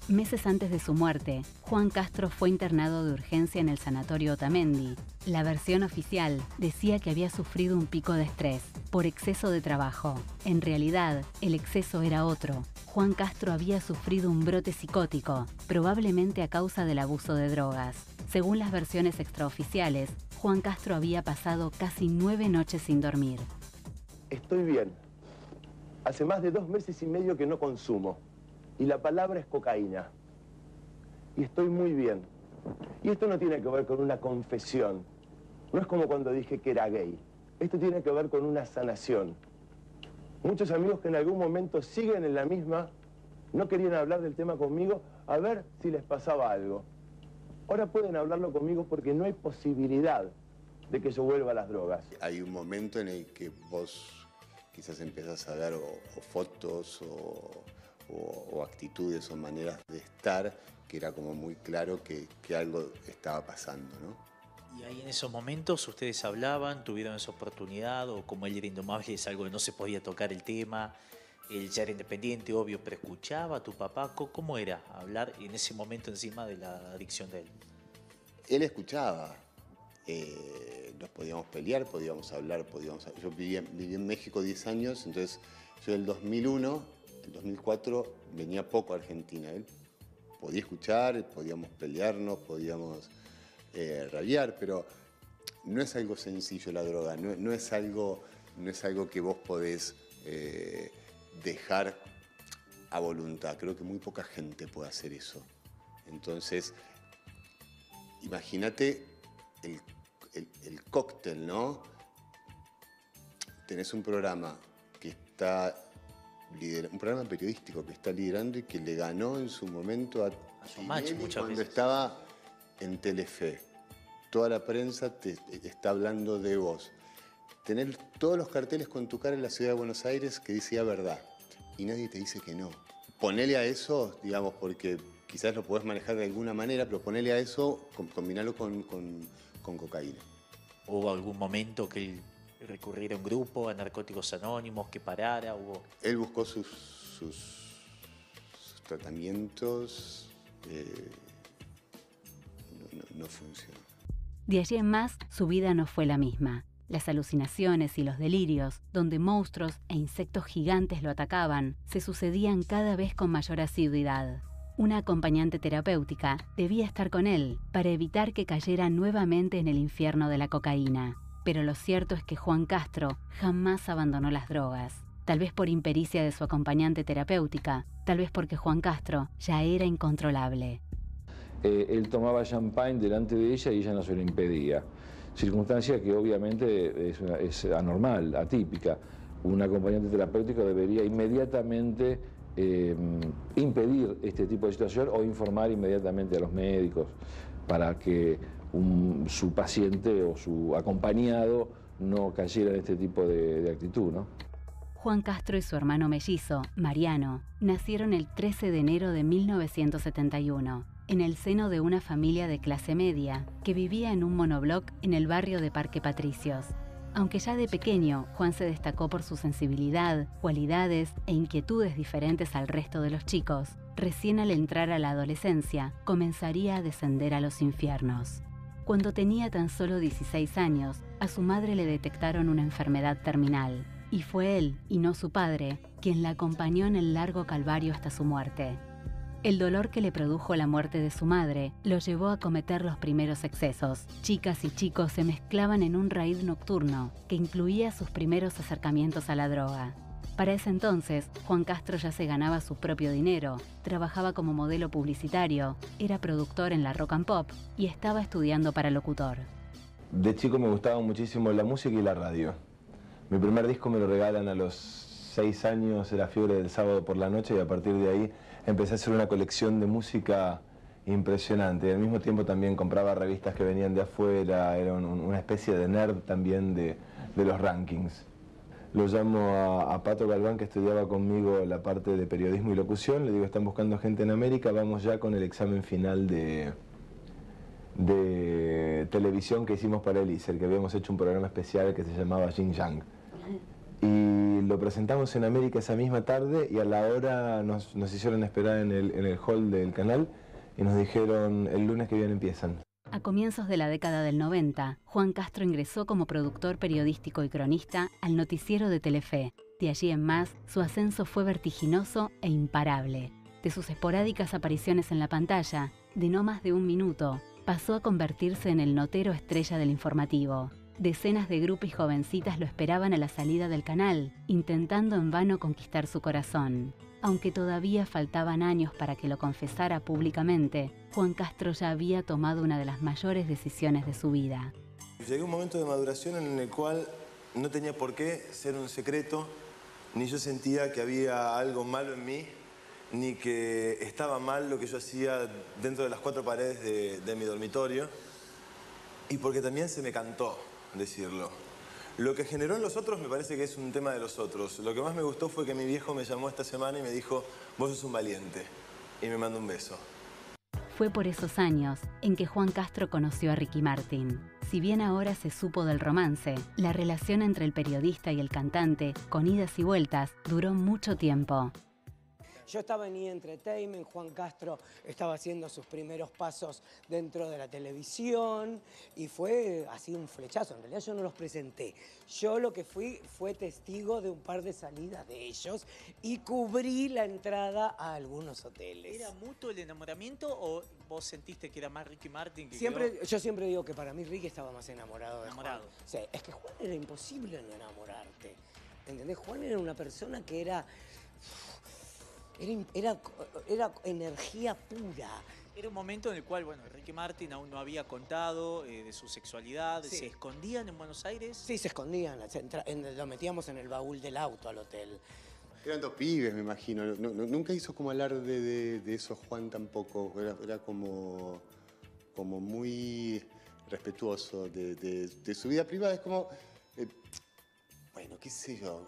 Meses antes de su muerte, Juan Castro fue internado de urgencia en el sanatorio Otamendi. La versión oficial decía que había sufrido un pico de estrés por exceso de trabajo. En realidad, el exceso era otro. Juan Castro había sufrido un brote psicótico, probablemente a causa del abuso de drogas. Según las versiones extraoficiales, Juan Castro había pasado casi 9 noches sin dormir. Estoy bien. Hace más de 2 meses y medio que no consumo. Y la palabra es cocaína. Y estoy muy bien. Y esto no tiene que ver con una confesión. No es como cuando dije que era gay. Esto tiene que ver con una sanación. Muchos amigos que en algún momento siguen en la misma, no querían hablar del tema conmigo, a ver si les pasaba algo. Ahora pueden hablarlo conmigo porque no hay posibilidad de que yo vuelva a las drogas. Hay un momento en el que vos quizás empiezas a ver o fotos o actitudes o maneras de estar, que era como muy claro que algo estaba pasando, ¿no? Y ahí en esos momentos ustedes hablaban, tuvieron esa oportunidad, o como él era indomable es algo que no se podía tocar el tema, él ya era independiente, obvio, pero escuchaba a tu papá, ¿cómo era hablar en ese momento encima de la adicción de él? Él escuchaba, nos podíamos pelear, podíamos hablar, yo viví en México 10 años, entonces yo del 2001... En 2004 venía poco a Argentina. Él podía escuchar, podíamos pelearnos, podíamos rabiar, pero no es algo sencillo la droga, no es algo que vos podés dejar a voluntad. Creo que muy poca gente puede hacer eso. Entonces, imagínate el cóctel, ¿no? Tenés un programa que está... un programa periodístico que está liderando y que le ganó en su momento a Somachi muchas cuando veces. estaba en Telefe. Toda la prensa te está hablando de vos. Tener todos los carteles con tu cara en la ciudad de Buenos Aires que dice la verdad y nadie te dice que no. Ponele a eso, digamos, porque quizás lo podés manejar de alguna manera, pero ponele a eso, combinarlo con cocaína. ¿Hubo algún momento que él recurriera a un grupo, a Narcóticos Anónimos, que parara? Él buscó sus tratamientos, no funcionó. De allí en más, su vida no fue la misma. Las alucinaciones y los delirios, donde monstruos e insectos gigantes lo atacaban, se sucedían cada vez con mayor asiduidad. Una acompañante terapéutica debía estar con él para evitar que cayera nuevamente en el infierno de la cocaína. Pero lo cierto es que Juan Castro jamás abandonó las drogas. Tal vez por impericia de su acompañante terapéutica, tal vez porque Juan Castro ya era incontrolable. Él tomaba champagne delante de ella y ella no se lo impedía. Circunstancia que obviamente es anormal, atípica. Un acompañante terapéutico debería inmediatamente impedir este tipo de situación o informar inmediatamente a los médicos para que su paciente o su acompañado no cayera en este tipo de actitud, ¿no? Juan Castro y su hermano mellizo, Mariano, nacieron el 13 de enero de 1971, en el seno de una familia de clase media que vivía en un monobloc en el barrio de Parque Patricios. Aunque ya de pequeño, Juan se destacó por su sensibilidad, cualidades e inquietudes diferentes al resto de los chicos, recién al entrar a la adolescencia, comenzaría a descender a los infiernos. Cuando tenía tan solo 16 años, a su madre le detectaron una enfermedad terminal, y fue él, y no su padre, quien la acompañó en el largo calvario hasta su muerte. El dolor que le produjo la muerte de su madre lo llevó a cometer los primeros excesos. Chicas y chicos se mezclaban en un raid nocturno que incluía sus primeros acercamientos a la droga. Para ese entonces, Juan Castro ya se ganaba su propio dinero, trabajaba como modelo publicitario, era productor en la Rock and Pop y estaba estudiando para locutor. De chico me gustaba muchísimo la música y la radio. Mi primer disco me lo regalan a los 6 años, era Fiebre del Sábado por la Noche, y a partir de ahí empecé a hacer una colección de música impresionante. Al mismo tiempo también compraba revistas que venían de afuera, era una especie de nerd también de los rankings. Lo llamo a Pato Galván, que estudiaba conmigo la parte de periodismo y locución, le digo, están buscando gente en América, vamos ya con el examen final de televisión que hicimos para el ISER, que habíamos hecho un programa especial que se llamaba Yin Yang. Y lo presentamos en América esa misma tarde y a la hora nos hicieron esperar en el hall del canal y nos dijeron, el lunes que viene empiezan. A comienzos de la década del 90, Juan Castro ingresó como productor periodístico y cronista al noticiero de Telefe. De allí en más, su ascenso fue vertiginoso e imparable. De sus esporádicas apariciones en la pantalla, de no más de 1 minuto, pasó a convertirse en el notero estrella del informativo. Decenas de grupos y jovencitas lo esperaban a la salida del canal, intentando en vano conquistar su corazón. Aunque todavía faltaban años para que lo confesara públicamente, Juan Castro ya había tomado una de las mayores decisiones de su vida. Llegué a un momento de maduración en el cual no tenía por qué ser un secreto, ni yo sentía que había algo malo en mí, ni que estaba mal lo que yo hacía dentro de las 4 paredes de mi dormitorio, y porque también se me cantó decirlo. Lo que generó en los otros me parece que es un tema de los otros. Lo que más me gustó fue que mi viejo me llamó esta semana y me dijo, vos sos un valiente, y me mandó un beso. Fue por esos años en que Juan Castro conoció a Ricky Martin. Si bien ahora se supo del romance, la relación entre el periodista y el cantante, con idas y vueltas, duró mucho tiempo. Yo estaba en E! Entertainment, Juan Castro estaba haciendo sus primeros pasos dentro de la televisión y fue así un flechazo. En realidad yo no los presenté. Yo lo que fui fue testigo de un par de salidas de ellos y cubrí la entrada a algunos hoteles. ¿Era mutuo el enamoramiento o vos sentiste que era más Ricky Martin que Yo siempre digo que para mí Ricky estaba más enamorado de Juan. Sí, es que Juan era imposible no enamorarte. ¿Entendés? Juan era una persona que era energía pura. Era un momento en el cual, bueno, Ricky Martin aún no había contado de su sexualidad. Sí. ¿Se escondían en Buenos Aires? Sí, se escondían. Lo metíamos en el baúl del auto al hotel. Eran 2 pibes, me imagino. Nunca hizo como hablar de eso Juan tampoco. Era como muy respetuoso de su vida privada. Es como, bueno, qué sé yo,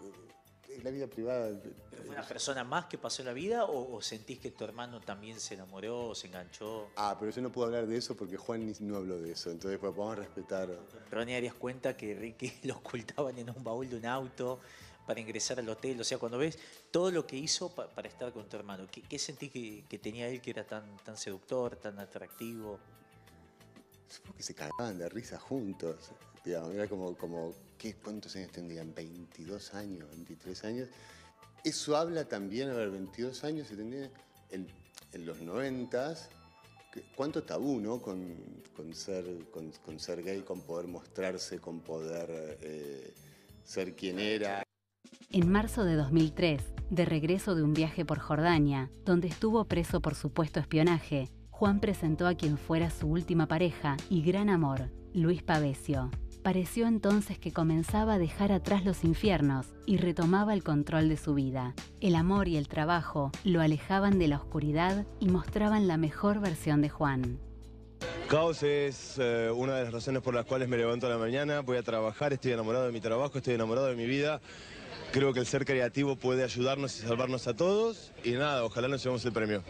la vida privada. ¿Pero fue una persona más que pasó la vida o sentís que tu hermano también se enamoró o se enganchó? Ah, pero yo no puedo hablar de eso porque Juan no habló de eso. Entonces, pues, vamos a respetar. Ronnie, darías cuenta que Ricky lo ocultaban en un baúl de un auto para ingresar al hotel. O sea, cuando ves todo lo que hizo para estar con tu hermano, ¿qué sentís que tenía él que era tan seductor, tan atractivo? Supongo que se cagaban de risa juntos. Digamos, era como ¿cuántos años tendrían? ¿22 años? ¿23 años? Eso habla también, a ver, 22 años se tendría en los 90s, cuánto tabú, ¿no? Con ser gay, con poder mostrarse, con poder ser quien era. En marzo de 2003, de regreso de un viaje por Jordania, donde estuvo preso por supuesto espionaje, Juan presentó a quien fuera su última pareja y gran amor, Luis Pavesio. Pareció entonces que comenzaba a dejar atrás los infiernos y retomaba el control de su vida. El amor y el trabajo lo alejaban de la oscuridad y mostraban la mejor versión de Juan. Caos es una de las razones por las cuales me levanto a la mañana, voy a trabajar, estoy enamorado de mi trabajo, estoy enamorado de mi vida. Creo que el ser creativo puede ayudarnos y salvarnos a todos. Y nada, ojalá nos llevemos el premio.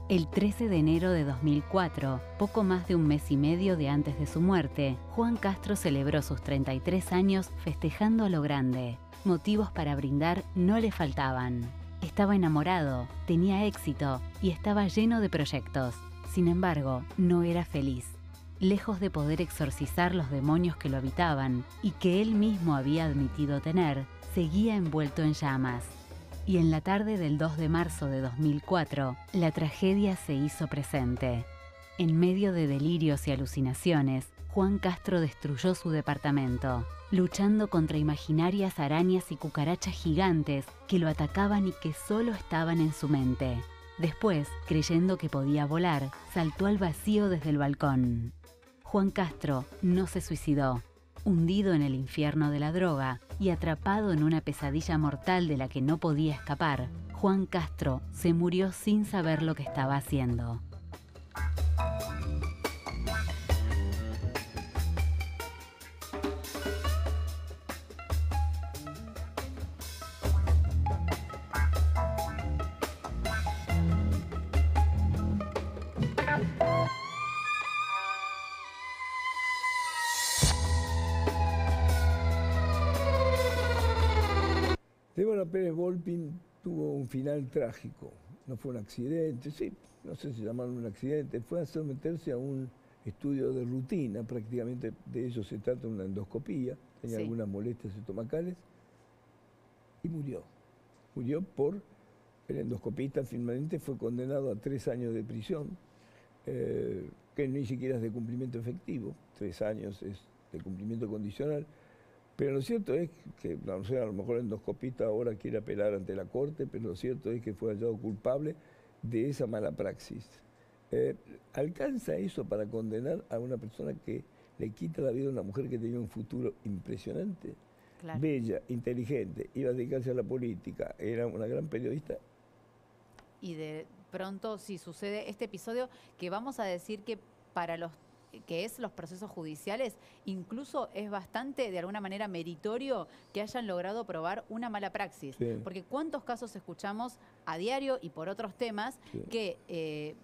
El 13 de enero de 2004, poco más de un mes y medio de antes de su muerte, Juan Castro celebró sus 33 años festejando a lo grande. Motivos para brindar no le faltaban. Estaba enamorado, tenía éxito y estaba lleno de proyectos. Sin embargo, no era feliz. Lejos de poder exorcizar los demonios que lo habitaban y que él mismo había admitido tener, seguía envuelto en llamas. Y en la tarde del 2 de marzo de 2004, la tragedia se hizo presente. En medio de delirios y alucinaciones, Juan Castro destruyó su departamento, luchando contra imaginarias arañas y cucarachas gigantes que lo atacaban y que solo estaban en su mente. Después, creyendo que podía volar, saltó al vacío desde el balcón. Juan Castro no se suicidó. Hundido en el infierno de la droga y atrapado en una pesadilla mortal de la que no podía escapar, Juan Castro se murió sin saber lo que estaba haciendo. Débora Pérez Volpin tuvo un final trágico. No fue un accidente, sí, no sé si llamarlo un accidente, fue a someterse a un estudio de rutina, prácticamente de ello se trata, una endoscopía, tenía algunas molestias estomacales y murió. Murió por, el endoscopista finalmente fue condenado a 3 años de prisión, que ni siquiera es de cumplimiento efectivo, 3 años es de cumplimiento condicional. Pero lo cierto es que, no sé, a lo mejor el endoscopista ahora quiere apelar ante la Corte, pero lo cierto es que fue hallado culpable de esa mala praxis. ¿Alcanza eso para condenar a una persona que le quita la vida a una mujer que tenía un futuro impresionante? Claro. Bella, inteligente, iba a dedicarse a la política, era una gran periodista. Y de pronto, sí, sucede este episodio que vamos a decir que para los procesos judiciales, incluso es bastante, de alguna manera, meritorio que hayan logrado probar una mala praxis. Sí. Porque cuántos casos escuchamos a diario y por otros temas que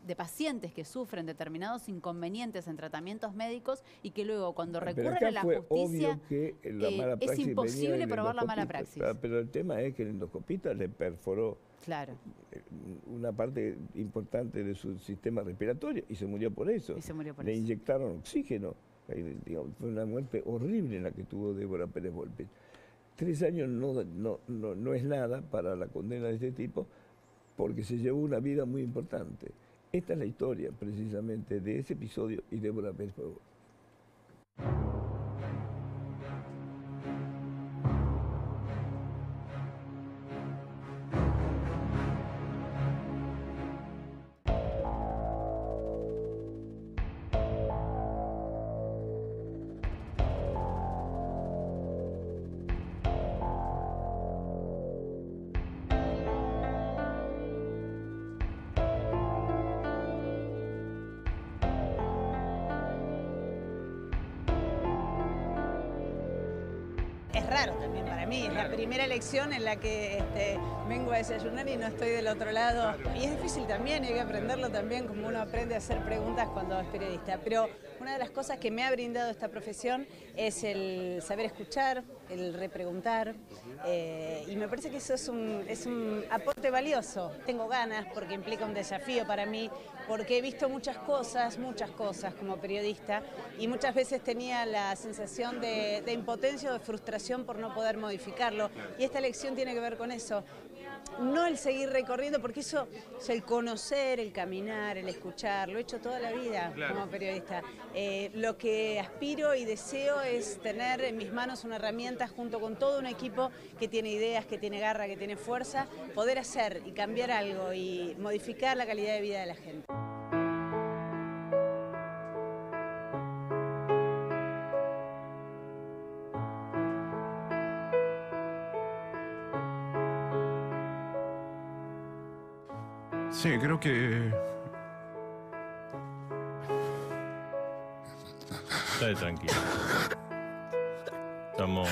de pacientes que sufren determinados inconvenientes en tratamientos médicos y que luego cuando recurren a la justicia es imposible probar la mala praxis. Pero el tema es que el endoscopista le perforó una parte importante de su sistema respiratorio y se murió por eso. Le inyectaron oxígeno. Fue una muerte horrible la que tuvo Débora Pérez Volpin. 3 años no es nada para la condena de este tipo porque se llevó una vida muy importante. Esta es la historia precisamente de ese episodio y Débora Pérez Volpin. Es raro también para mí, es la primera elección en la que vengo a desayunar y no estoy del otro lado. Y es difícil también, hay que aprenderlo también como uno aprende a hacer preguntas cuando es periodista. Pero una de las cosas que me ha brindado esta profesión es el saber escuchar, el repreguntar. Y me parece que eso es un aporte valioso. Tengo ganas porque implica un desafío para mí, porque he visto muchas cosas como periodista y muchas veces tenía la sensación de impotencia o de frustración por no poder modificarlo. Y esta elección tiene que ver con eso. no el seguir recorriendo, porque eso es el conocer, el caminar, el escuchar, lo he hecho toda la vida como periodista. Lo que aspiro y deseo es tener en mis manos una herramienta junto con todo un equipo que tiene ideas, que tiene garra, que tiene fuerza, poder hacer y cambiar algo y modificar la calidad de vida de la gente. Sí, creo que... Está tranquilo. Estamos...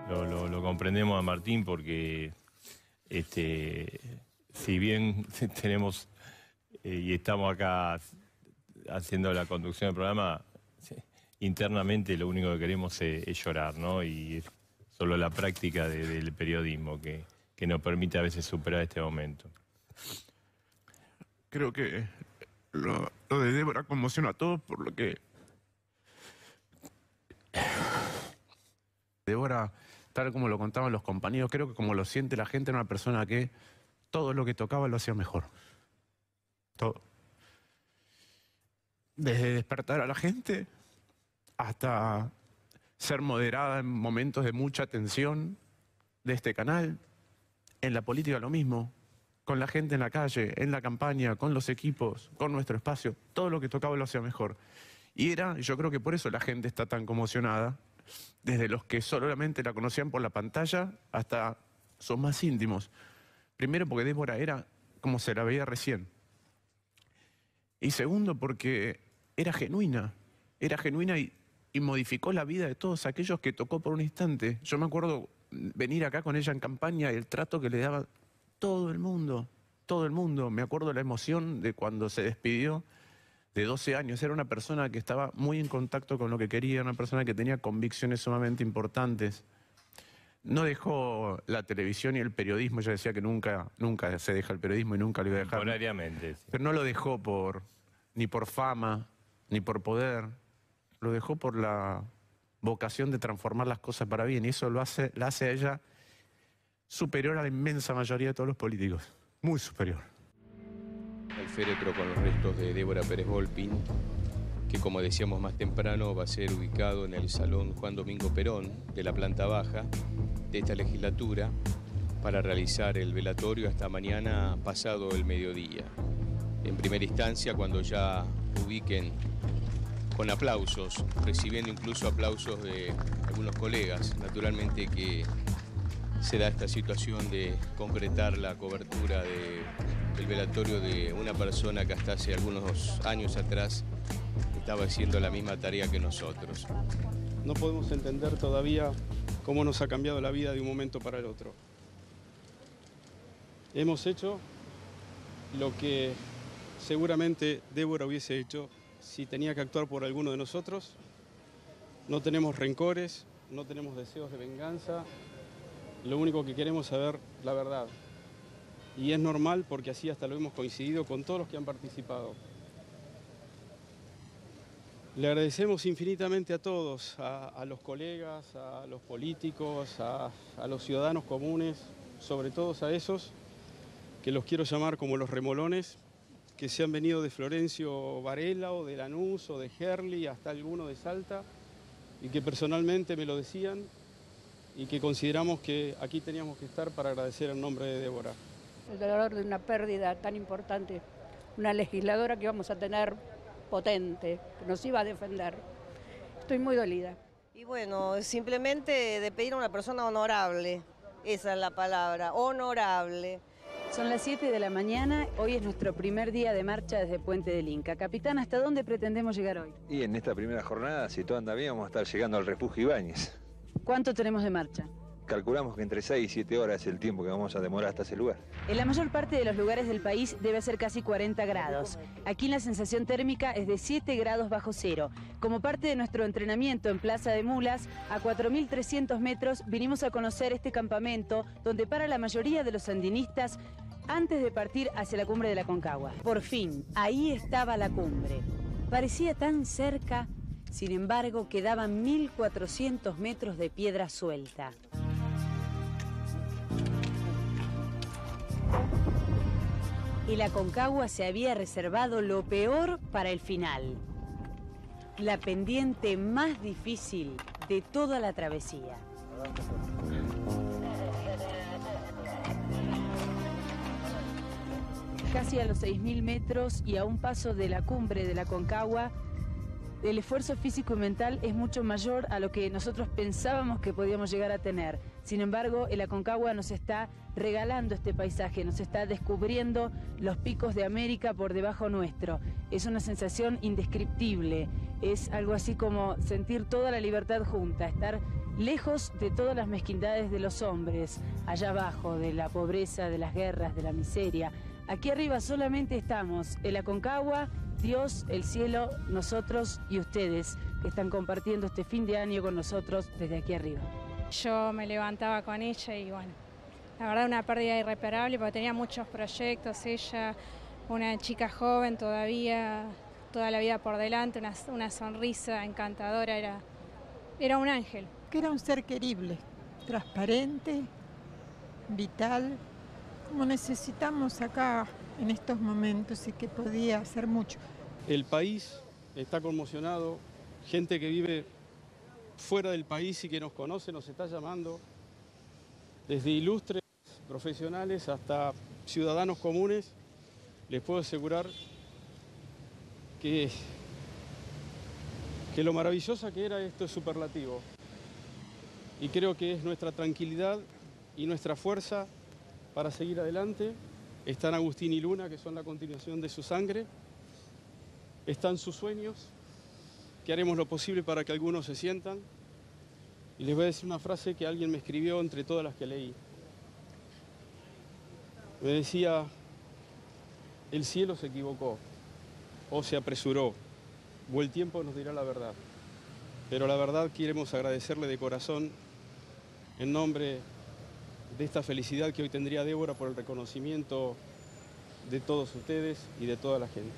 Lo comprendemos a Martín porque si bien tenemos y estamos acá haciendo la conducción del programa, internamente lo único que queremos es llorar, ¿no? Y es solo la práctica del periodismo que nos permite a veces superar este momento. Creo que lo de Débora conmociona a todos, por lo que... Débora, tal como lo contaban los compañeros, creo que como lo siente la gente, era una persona que todo lo que tocaba lo hacía mejor. Todo. Desde despertar a la gente hasta ser moderada en momentos de mucha tensión de este canal. En la política lo mismo, con la gente en la calle, en la campaña, con los equipos, con nuestro espacio, todo lo que tocaba lo hacía mejor. Y yo creo que por eso la gente está tan conmocionada, desde los que solamente la conocían por la pantalla hasta sus más íntimos. Primero porque Débora era como se la veía recién. Y segundo porque era genuina y modificó la vida de todos aquellos que tocó por un instante. Yo me acuerdo venir acá con ella en campaña y el trato que le daba todo el mundo. Me acuerdo la emoción de cuando se despidió de 12 años. Era una persona que estaba muy en contacto con lo que quería, una persona que tenía convicciones sumamente importantes. No dejó la televisión y el periodismo. Ella decía que nunca se deja el periodismo y nunca lo iba a dejar. Temporariamente. Sí. Pero no lo dejó ni por fama, ni por poder. Lo dejó por la vocación de transformar las cosas para bien, y eso la hace a ella superior a la inmensa mayoría de todos los políticos, muy superior. El féretro con los restos de Débora Pérez Volpin, que como decíamos más temprano va a ser ubicado en el Salón Juan Domingo Perón de la planta baja de esta legislatura para realizar el velatorio hasta mañana pasado el mediodía. En primera instancia, cuando ya ubiquen con aplausos, recibiendo incluso aplausos de algunos colegas. Naturalmente que se da esta situación de concretar la cobertura del velatorio de una persona que hasta hace algunos años atrás estaba haciendo la misma tarea que nosotros. No podemos entender todavía cómo nos ha cambiado la vida de un momento para el otro. Hemos hecho lo que seguramente Débora hubiese hecho si tenía que actuar por alguno de nosotros. No tenemos rencores, no tenemos deseos de venganza. Lo único que queremos es saber la verdad. Y es normal porque así hasta lo hemos coincidido con todos los que han participado. Le agradecemos infinitamente a todos, a los colegas, a los políticos, a los ciudadanos comunes, sobre todo a esos que los quiero llamar como los remolones, que se han venido de Florencio Varela o de Lanús o de Gerli hasta alguno de Salta y que personalmente me lo decían y que consideramos que aquí teníamos que estar para agradecer el nombre de Débora. El dolor de una pérdida tan importante, una legisladora que íbamos a tener potente, que nos iba a defender. Estoy muy dolida. Y bueno, simplemente de pedir a una persona honorable, esa es la palabra, honorable. Son las 7 de la mañana, hoy es nuestro primer día de marcha desde Puente del Inca. Capitán, ¿hasta dónde pretendemos llegar hoy? Y en esta primera jornada, si todo anda bien, vamos a estar llegando al refugio Ibáñez. ¿Cuánto tenemos de marcha? Calculamos que entre 6 y 7 horas es el tiempo que vamos a demorar hasta ese lugar. En la mayor parte de los lugares del país debe ser casi 40 grados. Aquí la sensación térmica es de 7 grados bajo cero. Como parte de nuestro entrenamiento en Plaza de Mulas, a 4.300 metros vinimos a conocer este campamento donde para la mayoría de los sandinistas antes de partir hacia la cumbre de la Aconcagua. Por fin, ahí estaba la cumbre. Parecía tan cerca, sin embargo, quedaban 1.400 metros de piedra suelta. El Aconcagua se había reservado lo peor para el final. La pendiente más difícil de toda la travesía. Casi a los 6.000 metros y a un paso de la cumbre del Aconcagua, el esfuerzo físico y mental es mucho mayor a lo que nosotros pensábamos que podíamos llegar a tener. Sin embargo, el Aconcagua nos está regalando este paisaje, nos está descubriendo los picos de América por debajo nuestro. Es una sensación indescriptible, es algo así como sentir toda la libertad junta, estar lejos de todas las mezquindades de los hombres, allá abajo, de la pobreza, de las guerras, de la miseria. Aquí arriba solamente estamos, el Aconcagua, Dios, el cielo, nosotros y ustedes, que están compartiendo este fin de año con nosotros desde aquí arriba. Yo me levantaba con ella y bueno, la verdad una pérdida irreparable porque tenía muchos proyectos, ella, una chica joven todavía, toda la vida por delante, una sonrisa encantadora, era un ángel. Que era un ser querible, transparente, vital, como necesitamos acá en estos momentos y que podía hacer mucho. El país está conmocionado, gente que vive fuera del país y que nos conoce, nos está llamando, desde ilustres profesionales hasta ciudadanos comunes. Les puedo asegurar que lo maravillosa que era esto es superlativo. Y creo que es nuestra tranquilidad y nuestra fuerza para seguir adelante. Están Agustín y Luna, que son la continuación de su sangre. Están sus sueños, que haremos lo posible para que algunos se sientan. Y les voy a decir una frase que alguien me escribió entre todas las que leí. Me decía, el cielo se equivocó, o se apresuró, o el tiempo nos dirá la verdad. Pero la verdad queremos agradecerle de corazón, en nombre de esta felicidad que hoy tendría Débora por el reconocimiento de todos ustedes y de toda la gente.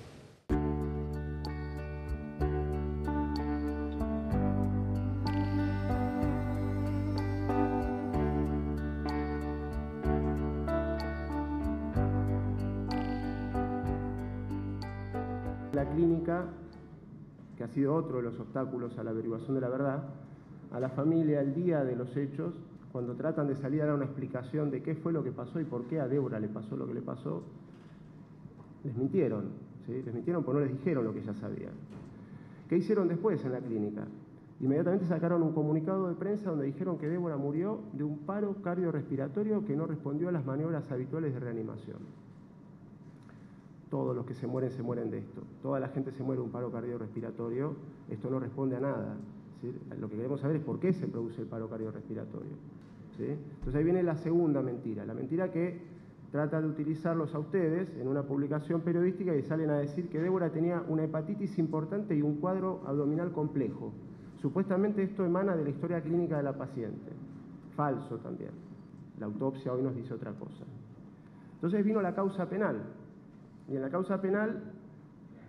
La clínica, que ha sido otro de los obstáculos a la averiguación de la verdad, a la familia el día de los hechos, cuando tratan de salir a dar una explicación de qué fue lo que pasó y por qué a Débora le pasó lo que le pasó, les mintieron, ¿sí? Les mintieron porque no les dijeron lo que ya sabían. ¿Qué hicieron después en la clínica? Inmediatamente sacaron un comunicado de prensa donde dijeron que Débora murió de un paro cardiorrespiratorio que no respondió a las maniobras habituales de reanimación. Todos los que se mueren de esto. Toda la gente se muere de un paro cardiorrespiratorio. Esto no responde a nada. ¿Sí? Lo que queremos saber es por qué se produce el paro cardiorrespiratorio. ¿Sí? Entonces ahí viene la segunda mentira. La mentira que trata de utilizarlos a ustedes en una publicación periodística y salen a decir que Débora tenía una hepatitis importante y un cuadro abdominal complejo. Supuestamente esto emana de la historia clínica de la paciente. Falso también. La autopsia hoy nos dice otra cosa. Entonces vino la causa penal. Y en la causa penal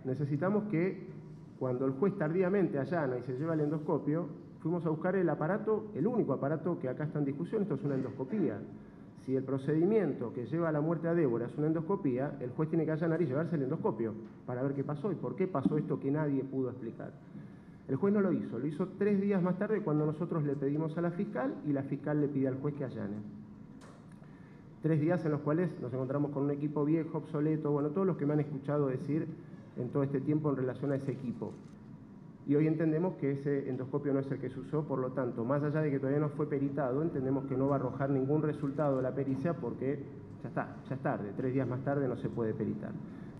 necesitamos que cuando el juez tardíamente allana y se lleva el endoscopio, fuimos a buscar el aparato, el único aparato que acá está en discusión, esto es una endoscopía. Si el procedimiento que lleva a la muerte a Débora es una endoscopía, el juez tiene que allanar y llevarse el endoscopio para ver qué pasó y por qué pasó esto que nadie pudo explicar. El juez no lo hizo 3 días más tarde cuando nosotros le pedimos a la fiscal y la fiscal le pide al juez que allane. 3 días en los cuales nos encontramos con un equipo viejo, obsoleto, bueno, todos los que me han escuchado decir en todo este tiempo en relación a ese equipo. Y hoy entendemos que ese endoscopio no es el que se usó, por lo tanto, más allá de que todavía no fue peritado, entendemos que no va a arrojar ningún resultado de la pericia porque ya es tarde, 3 días más tarde no se puede peritar.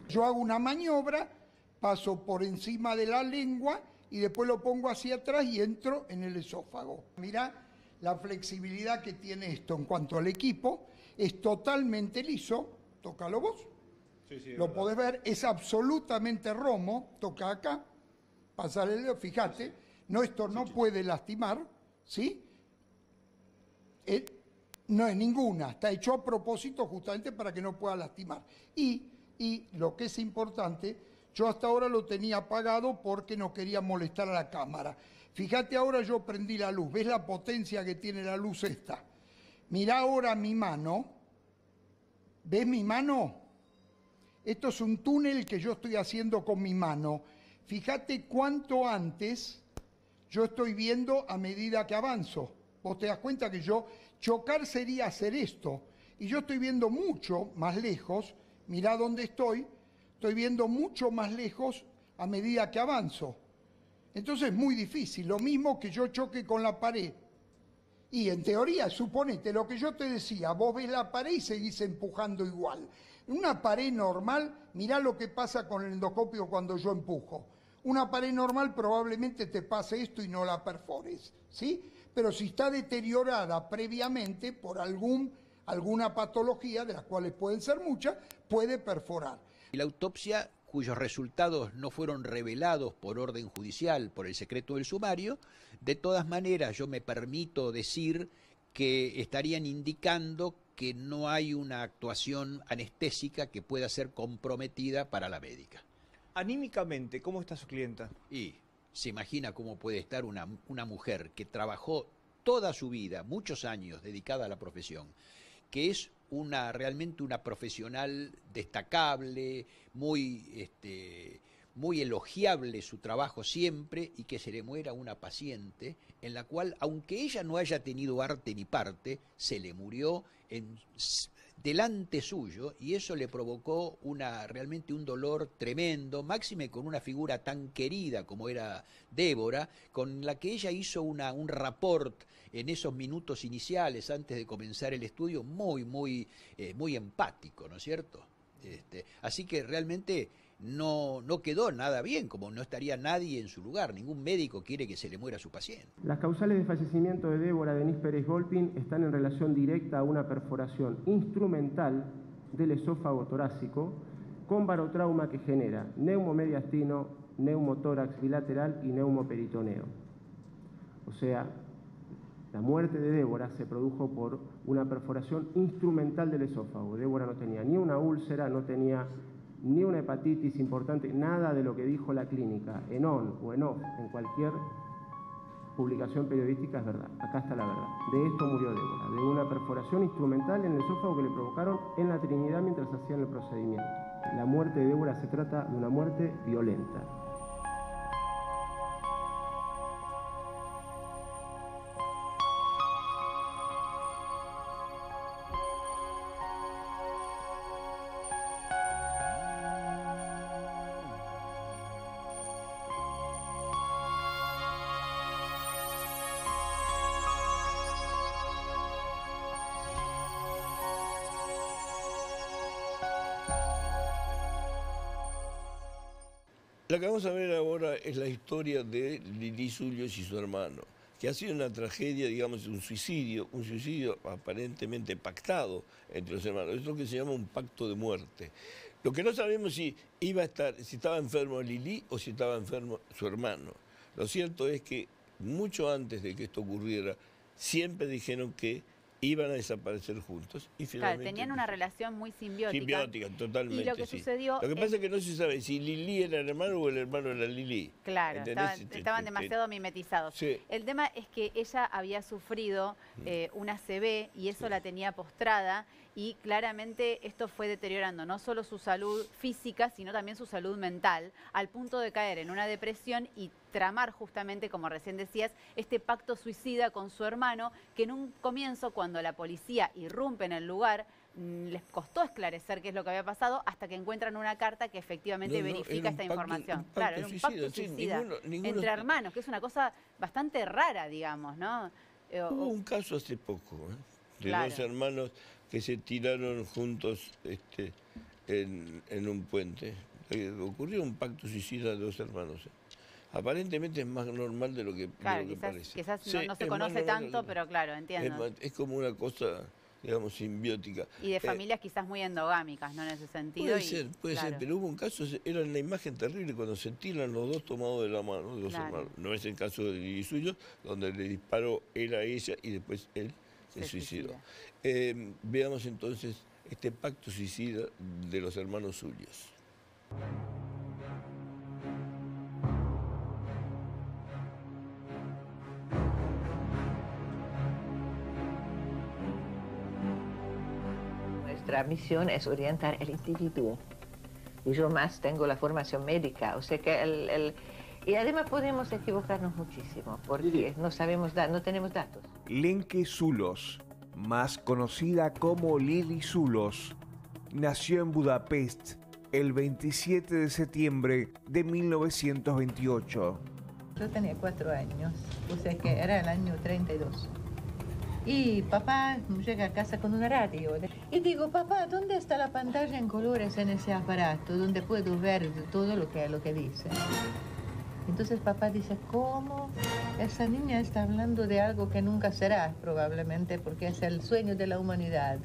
Yo hago una maniobra, paso por encima de la lengua y después lo pongo hacia atrás y entro en el esófago. Mirá la flexibilidad que tiene esto en cuanto al equipo, es totalmente liso, tócalo vos, sí, lo podés ver, es absolutamente romo, toca acá, pasar el dedo, fíjate, no, esto no puede lastimar, ¿sí? No es ninguna, está hecho a propósito justamente para que no pueda lastimar. Y lo que es importante, yo hasta ahora lo tenía apagado porque no quería molestar a la cámara. Fíjate, ahora yo prendí la luz, ¿ves la potencia que tiene la luz esta? Mirá ahora mi mano, ¿ves mi mano? Esto es un túnel que yo estoy haciendo con mi mano. Fíjate cuánto antes yo estoy viendo a medida que avanzo. Vos te das cuenta que chocar sería hacer esto. Y yo estoy viendo mucho más lejos, mirá dónde estoy viendo mucho más lejos a medida que avanzo. Entonces es muy difícil, lo mismo que yo choque con la pared. Y en teoría, suponete lo que yo te decía, vos ves la pared y seguís empujando igual. En una pared normal, mirá lo que pasa con el endoscopio cuando yo empujo. Una pared normal probablemente te pase esto y no la perfores, ¿sí? Pero si está deteriorada previamente por alguna patología, de las cuales pueden ser muchas, puede perforar. La autopsia, cuyos resultados no fueron revelados por orden judicial, por el secreto del sumario, de todas maneras yo me permito decir que estarían indicando que no hay una actuación anestésica que pueda ser comprometida para la médica. Anímicamente, ¿cómo está su clienta? Y se imagina cómo puede estar una mujer que trabajó toda su vida, muchos años dedicada a la profesión, que es realmente una profesional destacable, muy elogiable su trabajo siempre, y que se le muera una paciente en la cual, aunque ella no haya tenido arte ni parte, se le murió delante suyo, y eso le provocó realmente un dolor tremendo, máxime con una figura tan querida como era Débora, con la que ella hizo un rapport en esos minutos iniciales antes de comenzar el estudio muy empático, ¿no es cierto? Así que realmente no quedó nada bien, como no estaría nadie en su lugar, ningún médico quiere que se le muera a su paciente. Las causales de fallecimiento de Débora Denise Pérez Volpin están en relación directa a una perforación instrumental del esófago torácico con barotrauma que genera neumomediastino, neumotórax bilateral y neumoperitoneo. O sea, la muerte de Débora se produjo por una perforación instrumental del esófago. Débora no tenía ni una úlcera, no tenía ni una hepatitis importante, nada de lo que dijo la clínica, en on o en off, en cualquier publicación periodística es verdad. Acá está la verdad. De esto murió Débora, de una perforación instrumental en el esófago que le provocaron en la Trinidad mientras hacían el procedimiento. La muerte de Débora se trata de una muerte violenta. Lo que vamos a ver ahora es la historia de Lili Zulios y su hermano, que ha sido una tragedia, digamos, un suicidio aparentemente pactado entre los hermanos. Es lo que se llama un pacto de muerte. Lo que no sabemos si estaba enfermo Lili o si estaba enfermo su hermano. Lo cierto es que mucho antes de que esto ocurriera, siempre dijeron que iban a desaparecer juntos y finalmente... Claro, tenían una relación muy simbiótica. Simbiótica, totalmente, y lo que sucedió... Lo que pasa es que no se sabe si Lili era el hermano o el hermano era Lili. Claro, estaban demasiado mimetizados. Sí. El tema es que ella había sufrido una ACV y eso la tenía postrada, y claramente esto fue deteriorando no solo su salud física, sino también su salud mental, al punto de caer en una depresión y tramar justamente, como recién decías, este pacto suicida con su hermano, que en un comienzo, cuando la policía irrumpe en el lugar, les costó esclarecer qué es lo que había pasado, hasta que encuentran una carta que efectivamente verifica esta información. Claro, era un pacto suicida entre hermanos, que es una cosa bastante rara, digamos, ¿no? Hubo un caso hace poco, de dos hermanos que se tiraron juntos en un puente. Ocurrió un pacto suicida de dos hermanos. Aparentemente es más normal de lo que, parece. Quizás no se conoce tanto, pero claro, entiendo. Es como una cosa, digamos, simbiótica. Y de familias quizás muy endogámicas, ¿no? En ese sentido. Puede ser, pero hubo un caso, era una imagen terrible cuando se tiran los dos tomados de la mano, los hermanos. No es el caso de Lili Zulios, donde le disparó él a ella y después él se suicidó. Veamos entonces este pacto suicida de los hermanos Zulios. Nuestra misión es orientar el individuo Y yo más tengo la formación médica, o sea que y además podemos equivocarnos muchísimo, porque no sabemos, no tenemos datos. Lenke Zulos, más conocida como Lili Zulos, nació en Budapest el 27 de septiembre de 1928. Yo tenía 4 años, o sea que era el año 32. Y papá llega a casa con una radio. Y digo, papá, ¿dónde está la pantalla en colores en ese aparato donde puedo ver todo lo que dice? Entonces papá dice, ¿cómo? Esa niña está hablando de algo que nunca será, probablemente, porque es el sueño de la humanidad,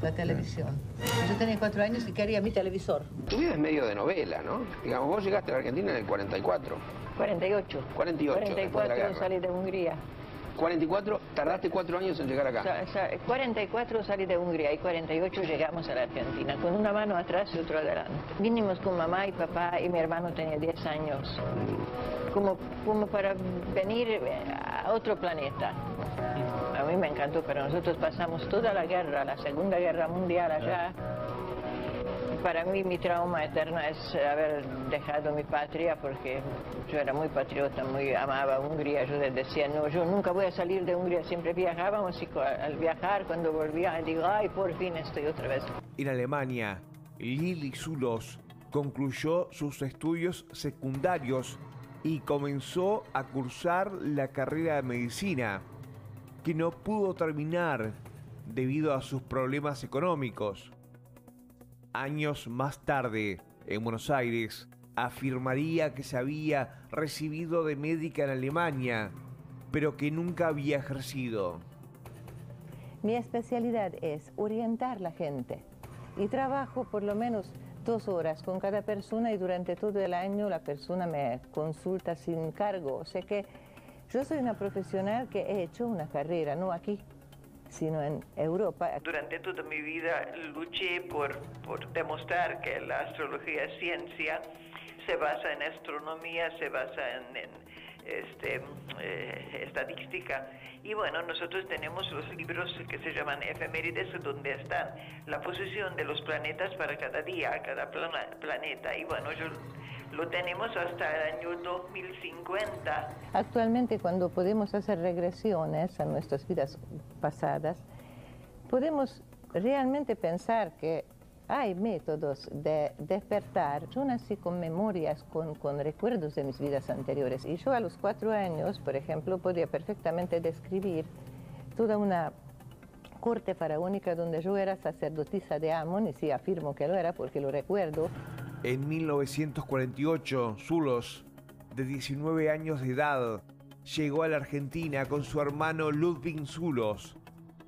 la televisión. Yo tenía 4 años y quería mi televisor. Tu vida es medio de novela, ¿no? Digamos, vos llegaste a la Argentina en el 44. 48. 44 salí de Hungría. 44, tardaste 4 años en llegar acá. 44 salí de Hungría y 48 llegamos a la Argentina, con una mano atrás y otra adelante. Vinimos con mamá y papá y mi hermano tenía 10 años, como para venir a otro planeta. A mí me encantó, pero nosotros pasamos toda la guerra, la Segunda Guerra Mundial allá. Para mí mi trauma eterno es haber dejado mi patria, porque yo era muy patriota, amaba Hungría. Yo decía, no, yo nunca voy a salir de Hungría, siempre viajábamos y al viajar, cuando volvía, digo, ay, por fin estoy otra vez. En Alemania, Lili Zulos concluyó sus estudios secundarios y comenzó a cursar la carrera de medicina, que no pudo terminar debido a sus problemas económicos. Años más tarde, en Buenos Aires, afirmaría que se había recibido de médica en Alemania, pero que nunca había ejercido. Mi especialidad es orientar a la gente y trabajo por lo menos 2 horas con cada persona y durante todo el año la persona me consulta sin cargo. O sea que yo soy una profesional que he hecho una carrera, no aquí, sino en Europa. Durante toda mi vida luché por demostrar que la astrología es ciencia, se basa en astronomía, se basa en estadística. Y bueno, nosotros tenemos los libros que se llaman efemérides, donde están la posición de los planetas para cada día, cada planeta. Y bueno, lo tenemos hasta el año 2050. Actualmente, cuando podemos hacer regresiones a nuestras vidas pasadas, podemos realmente pensar que hay métodos de despertar. Yo nací con memorias, con recuerdos de mis vidas anteriores. Y yo a los 4 años, por ejemplo, podía perfectamente describir toda una corte faraónica donde yo era sacerdotisa de Amón, y sí afirmo que lo era porque lo recuerdo. En 1948, Zulos, de 19 años de edad, llegó a la Argentina con su hermano Ludwig Zulos,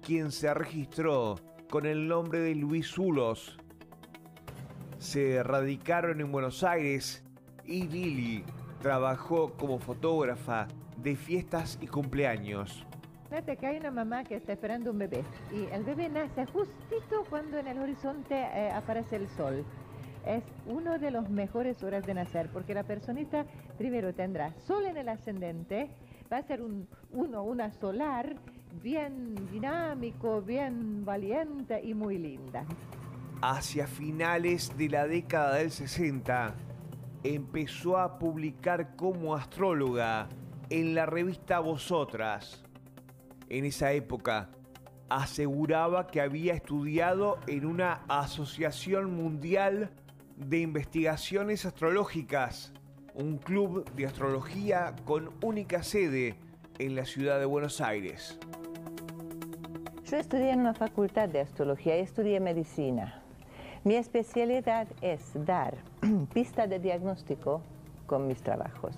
quien se registró con el nombre de Luis Zulos. Se radicaron en Buenos Aires y Lili trabajó como fotógrafa de fiestas y cumpleaños. Fíjate que hay una mamá que está esperando un bebé y el bebé nace justito cuando en el horizonte aparece el sol. Es una de las mejores horas de nacer, porque la personita primero tendrá sol en el ascendente, va a ser una solar bien dinámico, bien valiente y muy linda. Hacia finales de la década del 60, empezó a publicar como astróloga en la revista Vosotras. En esa época, aseguraba que había estudiado en una asociación mundial de investigaciones astrológicas, un club de astrología con única sede en la ciudad de Buenos Aires. Yo estudié en una facultad de astrología y estudié medicina. Mi especialidad es dar pistas de diagnóstico con mis trabajos.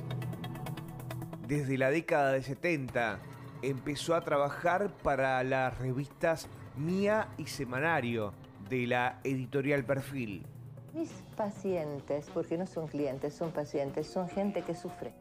Desde la década de 70 empezó a trabajar para las revistas Mía y Semanario de la editorial Perfil. Mis pacientes, porque no son clientes, son pacientes, son gente que sufre.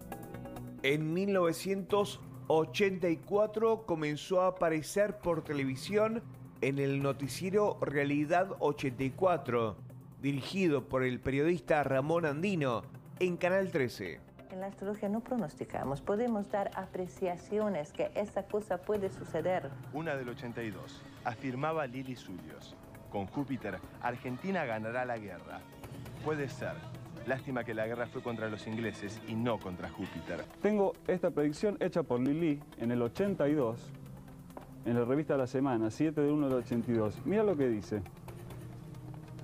En 1984 comenzó a aparecer por televisión en el noticiero Realidad 84, dirigido por el periodista Ramón Andino, en Canal 13. En la astrología no pronosticamos, podemos dar apreciaciones que esa cosa puede suceder. Una del 82, afirmaba Lili Zulos. Con Júpiter, Argentina ganará la guerra. Puede ser. Lástima que la guerra fue contra los ingleses y no contra Júpiter. Tengo esta predicción hecha por Lili en el 82, en la revista La Semana, 7 de 1 del 82. Mira lo que dice.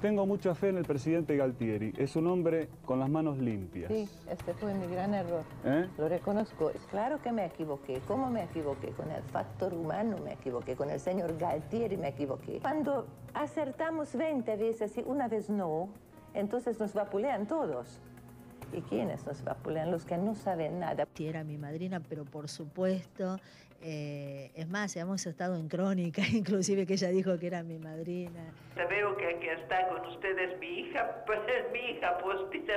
Tengo mucha fe en el presidente Galtieri. Es un hombre con las manos limpias. Sí, este fue mi gran error. Lo reconozco. Claro que me equivoqué. ¿Cómo me equivoqué? Con el factor humano me equivoqué. Con el señor Galtieri me equivoqué. Cuando acertamos 20 veces y una vez no, entonces nos vapulean todos. ¿Y quiénes nos vapulean? Los que no saben nada. Sí, era mi madrina, pero por supuesto, es más, hemos estado en crónica, inclusive que ella dijo que era mi madrina. Veo que aquí está con ustedes mi hija, pues es mi hija postita,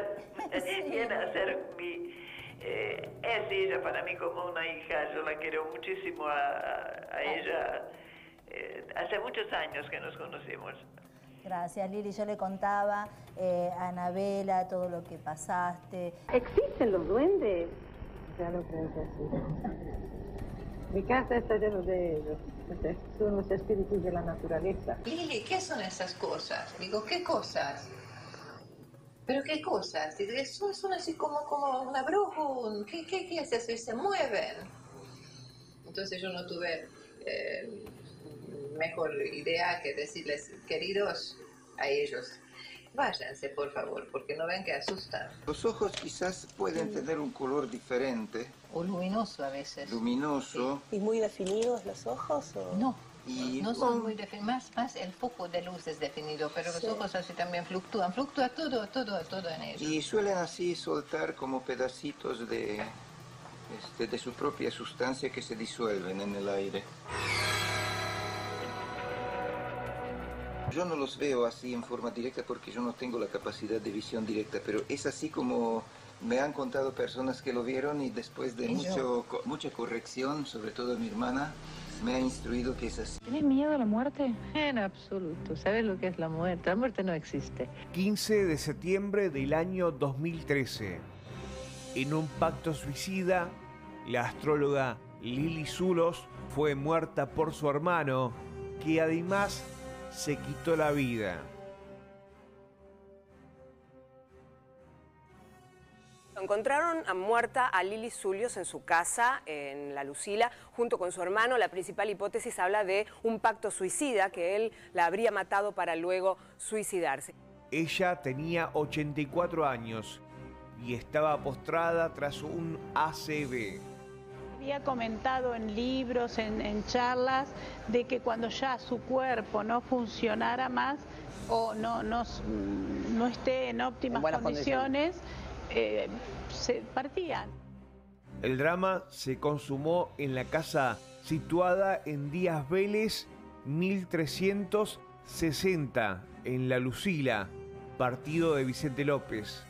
viene a ser mi... es ella para mí como una hija, yo la quiero muchísimo a ella. Hace muchos años que nos conocimos. Gracias, Lili. Yo le contaba a Anabela todo lo que pasaste. ¿Existen los duendes? Ya lo creo que sí. Mi casa está llena de ellos. Son los espíritus de la naturaleza. Lili, ¿qué son esas cosas? Digo, ¿qué cosas? ¿Pero qué cosas? Son así como una bruja. ¿Qué es eso? Y se mueven. Entonces yo no tuve mejor idea que decirles, queridos, a ellos, váyanse por favor, porque no ven que asustan. Los ojos quizás pueden tener un color diferente. O luminoso a veces. Luminoso. ¿Y muy definidos los ojos? ¿O? No, no son muy definidos, más el foco de luz es definido, pero los ojos así también fluctúa todo en ellos. Y suelen así soltar como pedacitos de su propia sustancia que se disuelven en el aire. Yo no los veo así en forma directa porque yo no tengo la capacidad de visión directa, pero es así como me han contado personas que lo vieron y después de mucha corrección, sobre todo mi hermana, me ha instruido que es así. ¿Tienes miedo a la muerte? En absoluto. ¿Sabes lo que es la muerte? La muerte no existe. 15 de septiembre del año 2013. En un pacto suicida, la astróloga Lili Zulos fue muerta por su hermano, que además se quitó la vida. Encontraron muerta a Lili Zulios en su casa, en La Lucila, junto con su hermano. La principal hipótesis habla de un pacto suicida, que él la habría matado para luego suicidarse. Ella tenía 84 años y estaba postrada tras un ACV. Había comentado en libros, en charlas, de que cuando ya su cuerpo no funcionara más o no esté en óptimas condiciones, se partían. El drama se consumó en la casa situada en Díaz Vélez 1360, en La Lucila, partido de Vicente López.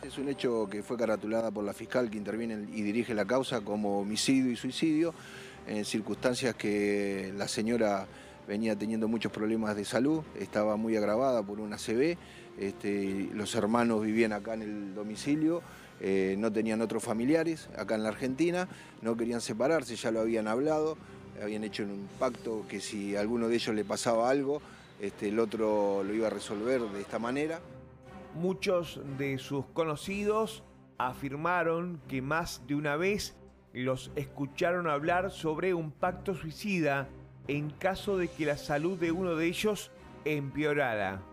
Es un hecho que fue caratulada por la fiscal que interviene y dirige la causa como homicidio y suicidio, en circunstancias que la señora venía teniendo muchos problemas de salud, estaba muy agravada por un ACV, los hermanos vivían acá en el domicilio, no tenían otros familiares acá en la Argentina, no querían separarse, ya lo habían hablado, habían hecho un pacto que si a alguno de ellos le pasaba algo, el otro lo iba a resolver de esta manera. Muchos de sus conocidos afirmaron que más de una vez los escucharon hablar sobre un pacto suicida en caso de que la salud de uno de ellos empeorara.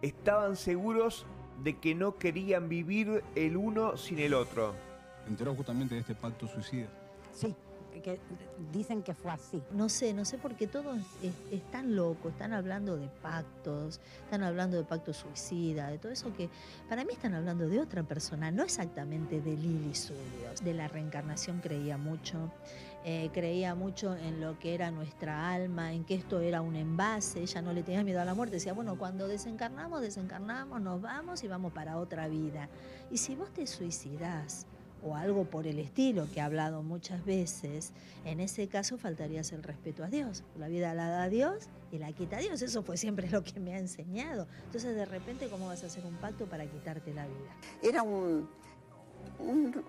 Estaban seguros de que no querían vivir el uno sin el otro. ¿Se enteró justamente de este pacto suicida? Sí, que dicen que fue así. No sé por qué todo es tan loco. Están hablando de pactos, están hablando de pacto suicida, de todo eso que para mí están hablando de otra persona, no exactamente de Lili Zulios. De la reencarnación creía mucho en lo que era nuestra alma, en que esto era un envase. Ella no le tenía miedo a la muerte, decía, bueno, cuando desencarnamos, nos vamos y vamos para otra vida. Y si vos te suicidás, o algo por el estilo que ha hablado muchas veces, en ese caso faltarías el respeto a Dios. La vida la da Dios y la quita Dios. Eso fue siempre lo que me ha enseñado. Entonces, de repente, ¿cómo vas a hacer un pacto para quitarte la vida? Era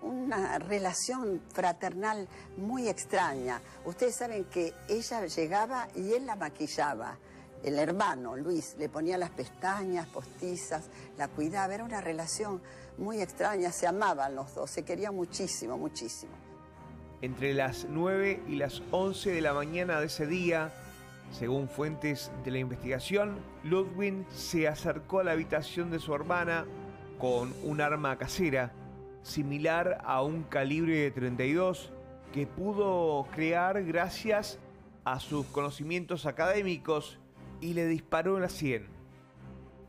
una relación fraternal muy extraña. Ustedes saben que ella llegaba y él la maquillaba. el hermano Luis le ponía las pestañas postizas, la cuidaba, era una relación muy extraña, se amaban los dos, se querían muchísimo, muchísimo. Entre las 9 y las 11 de la mañana de ese día, según fuentes de la investigación, Ludwig se acercó a la habitación de su hermana con un arma casera similar a un calibre de 32 que pudo crear gracias a sus conocimientos académicos y le disparó en la sien.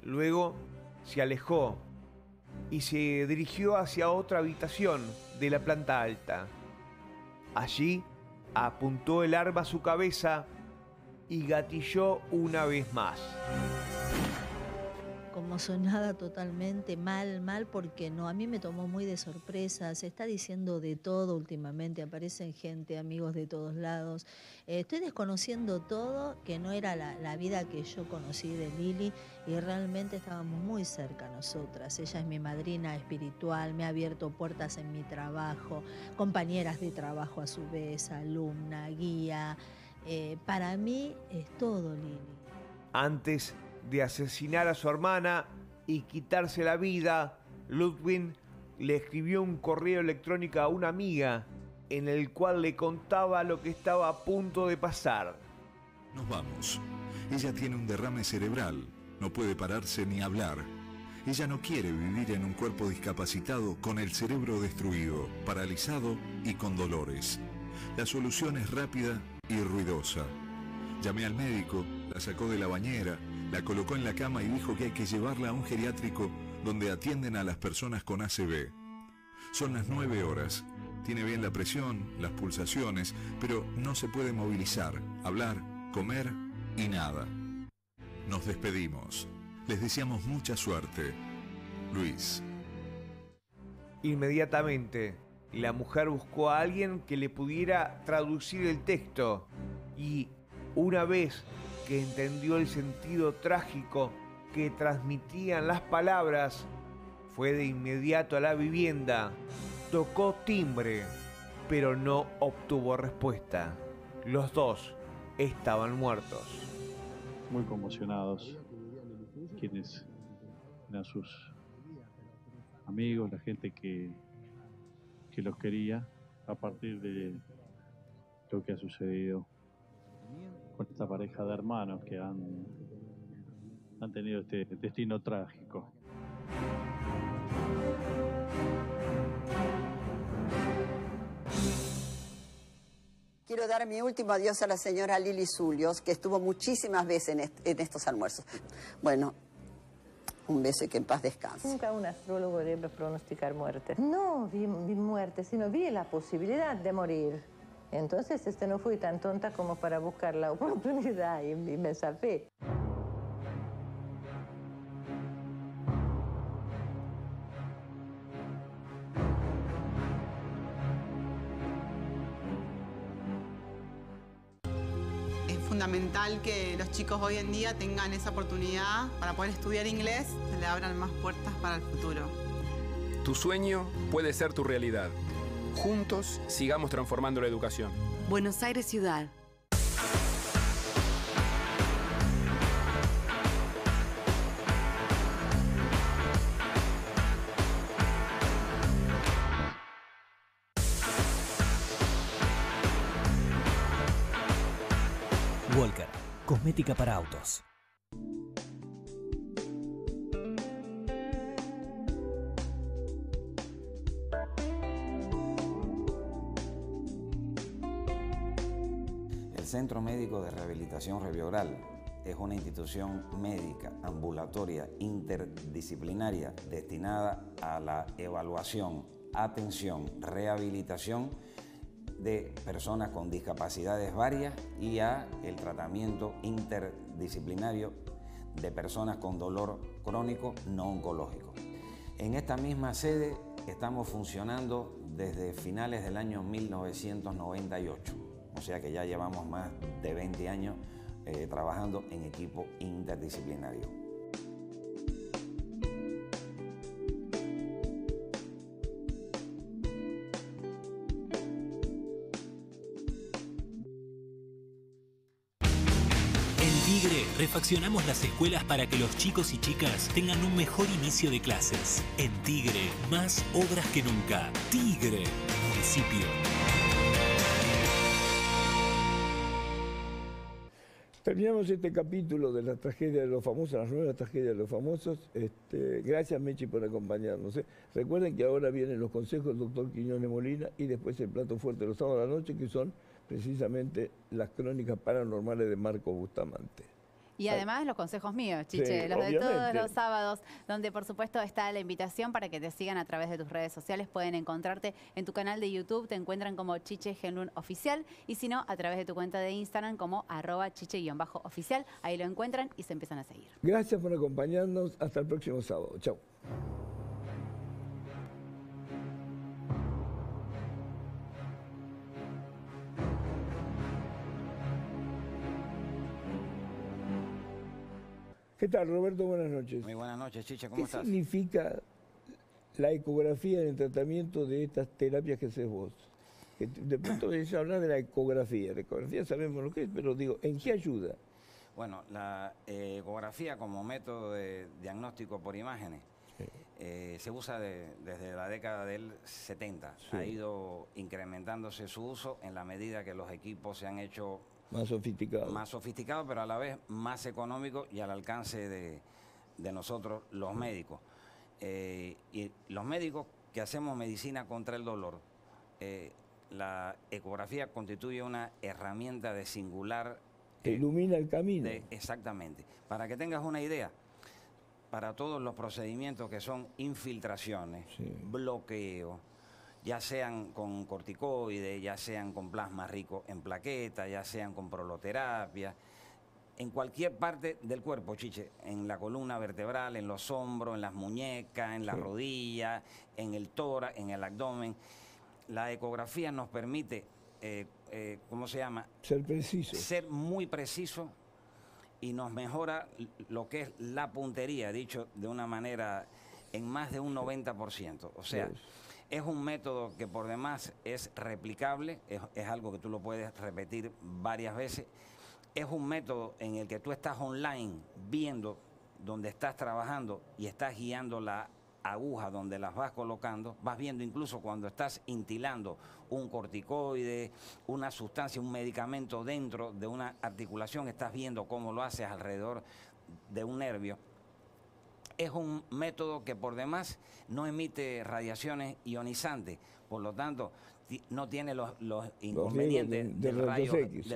Luego se alejó y se dirigió hacia otra habitación de la planta alta. Allí apuntó el arma a su cabeza y gatilló una vez más. Conmocionada totalmente, mal, porque no, a mí me tomó muy de sorpresa, se está diciendo de todo últimamente, aparecen gente, amigos de todos lados, estoy desconociendo todo, que no era la vida que yo conocí de Lili y realmente estábamos muy cerca nosotras, ella es mi madrina espiritual, me ha abierto puertas en mi trabajo, compañeras de trabajo a su vez, alumna, guía, para mí es todo Lili. Antes de asesinar a su hermana y quitarse la vida, Ludwig le escribió un correo electrónico a una amiga en el cual le contaba lo que estaba a punto de pasar. Nos vamos. Ella tiene un derrame cerebral, no puede pararse ni hablar. Ella no quiere vivir en un cuerpo discapacitado con el cerebro destruido, paralizado y con dolores. La solución es rápida y ruidosa. Llamé al médico, la sacó de la bañera, la colocó en la cama y dijo que hay que llevarla a un geriátrico donde atienden a las personas con ACV. Son las 9 horas. Tiene bien la presión, las pulsaciones, pero no se puede movilizar, hablar, comer y nada. Nos despedimos. Les deseamos mucha suerte. Luis. Inmediatamente, la mujer buscó a alguien que le pudiera traducir el texto y, una vez que entendió el sentido trágico que transmitían las palabras, fue de inmediato a la vivienda, tocó timbre, pero no obtuvo respuesta. Los dos estaban muertos. Muy conmocionados, quienes eran sus amigos, la gente que los quería, a partir de lo que ha sucedido con esta pareja de hermanos que han tenido este destino trágico. Quiero dar mi último adiós a la señora Lili Zulios, que estuvo muchísimas veces en estos almuerzos. Bueno, un beso y que en paz descanse. Nunca un astrólogo debe pronosticar muerte. No vi muerte, sino vi la posibilidad de morir. Entonces no fui tan tonta como para buscar la oportunidad y me zafé. Es fundamental que los chicos hoy en día tengan esa oportunidad para poder estudiar inglés, se le abran más puertas para el futuro. Tu sueño puede ser tu realidad. Juntos sigamos transformando la educación. Buenos Aires Ciudad. Walker, cosmética para autos. El Centro Médico de Rehabilitación Reviogral es una institución médica ambulatoria interdisciplinaria destinada a la evaluación, atención, rehabilitación de personas con discapacidades varias y a el tratamiento interdisciplinario de personas con dolor crónico no oncológico. En esta misma sede estamos funcionando desde finales del año 1998, o sea que ya llevamos más de 20 años trabajando en equipo interdisciplinario. El Tigre refaccionamos las escuelas para que los chicos y chicas tengan un mejor inicio de clases. En Tigre, más obras que nunca. Tigre, municipio. Terminamos este capítulo de la tragedia de los famosos, las nuevas tragedias de los famosos. Gracias, Mechi, por acompañarnos. Recuerden que ahora vienen los consejos del doctor Quiñones Molina y después el plato fuerte de los sábados a la noche, que son precisamente las crónicas paranormales de Marco Bustamante. Y además los consejos míos, Chiche, Sí, los de obviamente. todos los sábados, donde por supuesto está la invitación para que te sigan a través de tus redes sociales. Pueden encontrarte en tu canal de YouTube, te encuentran como Chiche Genlun Oficial, y si no, a través de tu cuenta de Instagram como @chiche_oficial. Ahí lo encuentran y se empiezan a seguir. Gracias por acompañarnos. Hasta el próximo sábado. Chau. ¿Qué tal, Roberto? Buenas noches. Muy buenas noches, Chiche, ¿cómo estás? ¿Qué significa la ecografía en el tratamiento de estas terapias que haces vos? Que de pronto es hablar de la ecografía. La ecografía sabemos lo que es, pero digo, ¿en qué ayuda? Bueno, la ecografía como método de diagnóstico por imágenes se usa desde la década del 70. Sí. Ha ido incrementándose su uso en la medida que los equipos se han hecho Más sofisticado. más sofisticados, pero a la vez más económicos y al alcance de nosotros, los médicos. Y los médicos que hacemos medicina contra el dolor, la ecografía constituye una herramienta de singular... Que ilumina el camino. Exactamente. Para que tengas una idea, para todos los procedimientos que son infiltraciones, bloqueo, ya sean con corticoides, ya sean con plasma rico en plaquetas, ya sean con proloterapia, en cualquier parte del cuerpo, Chiche, en la columna vertebral, en los hombros, en las muñecas, en las rodillas, en el tórax, en el abdomen. La ecografía nos permite, ¿cómo se llama? Ser preciso. Ser muy preciso y nos mejora lo que es la puntería, dicho de una manera en más de un 90%. O sea, es un método que por demás es replicable, es algo que tú lo puedes repetir varias veces. Es un método en el que tú estás online viendo donde estás trabajando y estás guiando la aguja donde las vas colocando, vas viendo incluso cuando estás intilando un corticoide, una sustancia, un medicamento dentro de una articulación, estás viendo cómo lo haces alrededor de un nervio. Es un método que por demás no emite radiaciones ionizantes, por lo tanto no tiene los inconvenientes del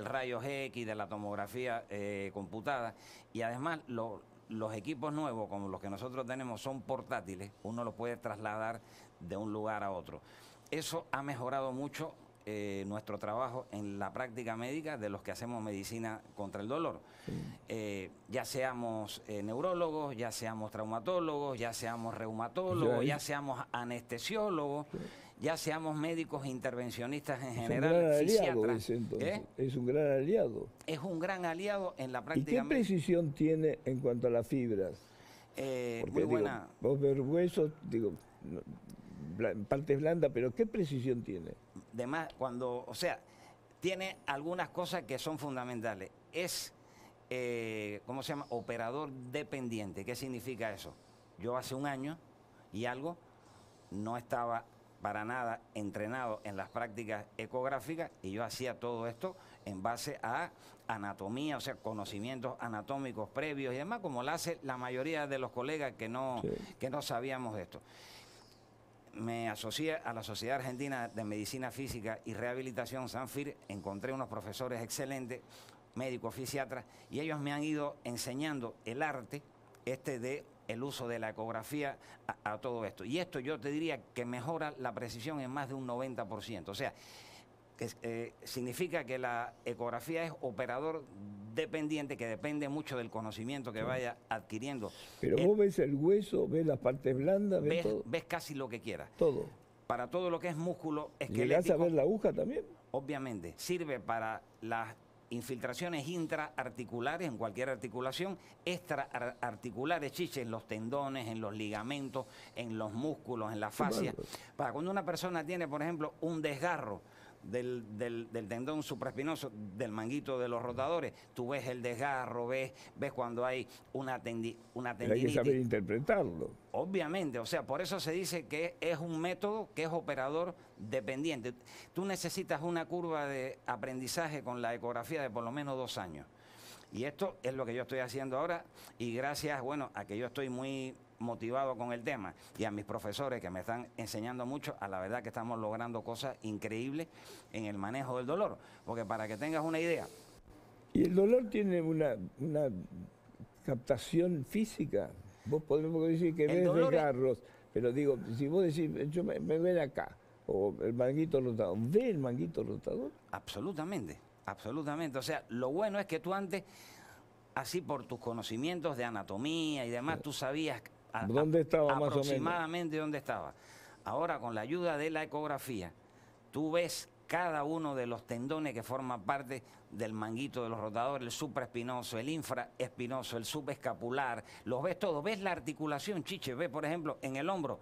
rayos X, de la tomografía computada, y además los equipos nuevos como los que nosotros tenemos son portátiles, uno los puede trasladar de un lugar a otro. Eso ha mejorado mucho nuestro trabajo en la práctica médica de los que hacemos medicina contra el dolor. Ya seamos neurólogos, ya seamos traumatólogos, ya seamos reumatólogos, ya seamos anestesiólogos, ya seamos médicos intervencionistas en general, fisiatras. Es un gran aliado. Es un gran aliado en la práctica médica. ¿Y qué precisión tiene en cuanto a las fibras? Porque, muy buena. Vos ves huesos, partes blandas, pero ¿qué precisión tiene? O sea, tiene algunas cosas que son fundamentales. Es, ¿cómo se llama? Operador dependiente. ¿Qué significa eso? Yo hace un año y algo no estaba para nada entrenado en las prácticas ecográficas y yo hacía todo esto en base a anatomía, o sea, conocimientos anatómicos previos y demás, como lo hace la mayoría de los colegas que no sabíamos de esto. Me asocié a la Sociedad Argentina de Medicina Física y Rehabilitación, SANFIR, encontré unos profesores excelentes, médicos, fisiatras, y ellos me han ido enseñando el arte de el uso de la ecografía a todo esto. Y esto yo te diría que mejora la precisión en más de un 90%. O sea, que significa que la ecografía es operador dependiente, que depende mucho del conocimiento que vaya adquiriendo. Pero vos ves el hueso, ves las partes blandas, ves todo. Ves casi lo que quieras. Todo. Para todo lo que es músculo esquelético. ¿Llegás a ver la aguja también? Obviamente. Sirve para las infiltraciones intraarticulares en cualquier articulación, extraarticulares, Chiche, en los tendones, en los ligamentos, en los músculos, en la fascia. Para cuando una persona tiene, por ejemplo, un desgarro del tendón supraespinoso, del manguito de los rotadores, tú ves el desgarro, ves cuando hay una tendinitis. Pero hay que saber interpretarlo. Obviamente, o sea, por eso se dice que es un método que es operador dependiente. Tú necesitas una curva de aprendizaje con la ecografía de por lo menos 2 años. Y esto es lo que yo estoy haciendo ahora, y gracias, bueno, a que yo estoy muy motivado con el tema y a mis profesores que me están enseñando mucho, a la verdad que estamos logrando cosas increíbles en el manejo del dolor. Porque para que tengas una idea... ¿Y el dolor tiene una captación física? Vos podemos decir que ves desgarros, pero digo, si vos decís, yo me ven acá, o el manguito rotador, ¿ve el manguito rotador? Absolutamente. Absolutamente, o sea, lo bueno es que tú antes, así por tus conocimientos de anatomía y demás, tú sabías ¿dónde estaba aproximadamente dónde estaba. Ahora, con la ayuda de la ecografía, tú ves cada uno de los tendones que forman parte del manguito de los rotadores, el supraespinoso, el infraespinoso, el subescapular, los ves todos, ves la articulación, Chiche, ves, por ejemplo, en el hombro,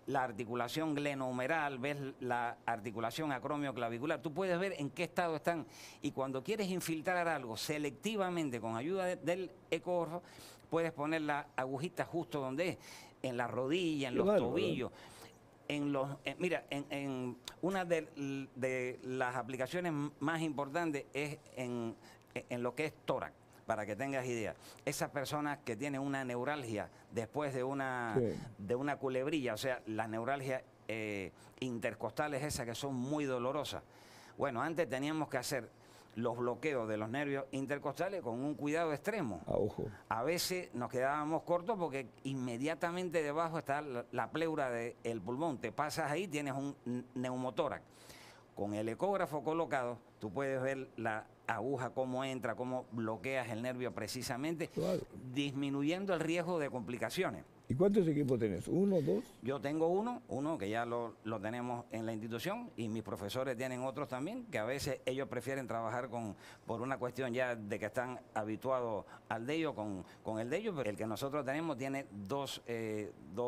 la articulación glenohumeral, ves la articulación acromioclavicular, tú puedes ver en qué estado están, y cuando quieres infiltrar algo selectivamente con ayuda del ecógrafo, puedes poner la agujita justo donde es, en la rodilla, en los tobillos. Mira, en una de las aplicaciones más importantes es en lo que es tórax. Para que tengas idea, esas personas que tienen una neuralgia después de una culebrilla, o sea, las neuralgias intercostales esas que son muy dolorosas. Bueno, antes teníamos que hacer los bloqueos de los nervios intercostales con un cuidado extremo. A veces nos quedábamos cortos porque inmediatamente debajo está la pleura del pulmón. Te pasas ahí, tienes un neumotórax. Con el ecógrafo colocado, tú puedes ver la aguja, cómo entra, cómo bloqueas el nervio precisamente, disminuyendo el riesgo de complicaciones. ¿Y cuántos equipos tenés? ¿1, 2? Yo tengo uno que ya lo tenemos en la institución, y mis profesores tienen otros también, que a veces ellos prefieren trabajar por una cuestión ya de que están habituados al de ellos, con el de ellos, pero el que nosotros tenemos tiene dos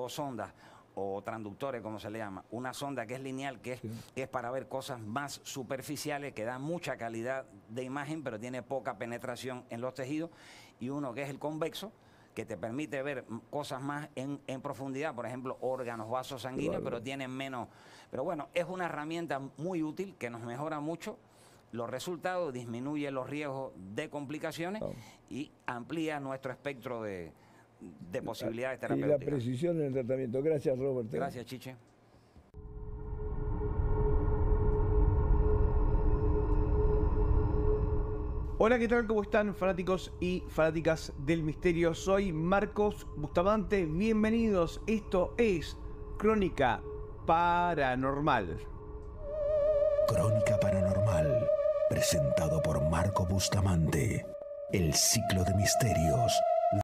sondas, o transductores, como se le llama. Una sonda que es lineal, que es para ver cosas más superficiales, que da mucha calidad de imagen, pero tiene poca penetración en los tejidos, y uno que es el convexo, que te permite ver cosas más en profundidad, por ejemplo, órganos, vasos sanguíneos, pero tienen menos. Pero bueno, es una herramienta muy útil que nos mejora mucho los resultados, disminuye los riesgos de complicaciones y amplía nuestro espectro de posibilidades terapéuticas. Y la precisión en el tratamiento. Gracias, Robert. Gracias, Chiche. Hola, ¿qué tal? ¿Cómo están, fanáticos y fanáticas del misterio? Soy Marcos Bustamante. Bienvenidos. Esto es Crónica Paranormal. Crónica Paranormal, presentado por Marco Bustamante. El ciclo de misterios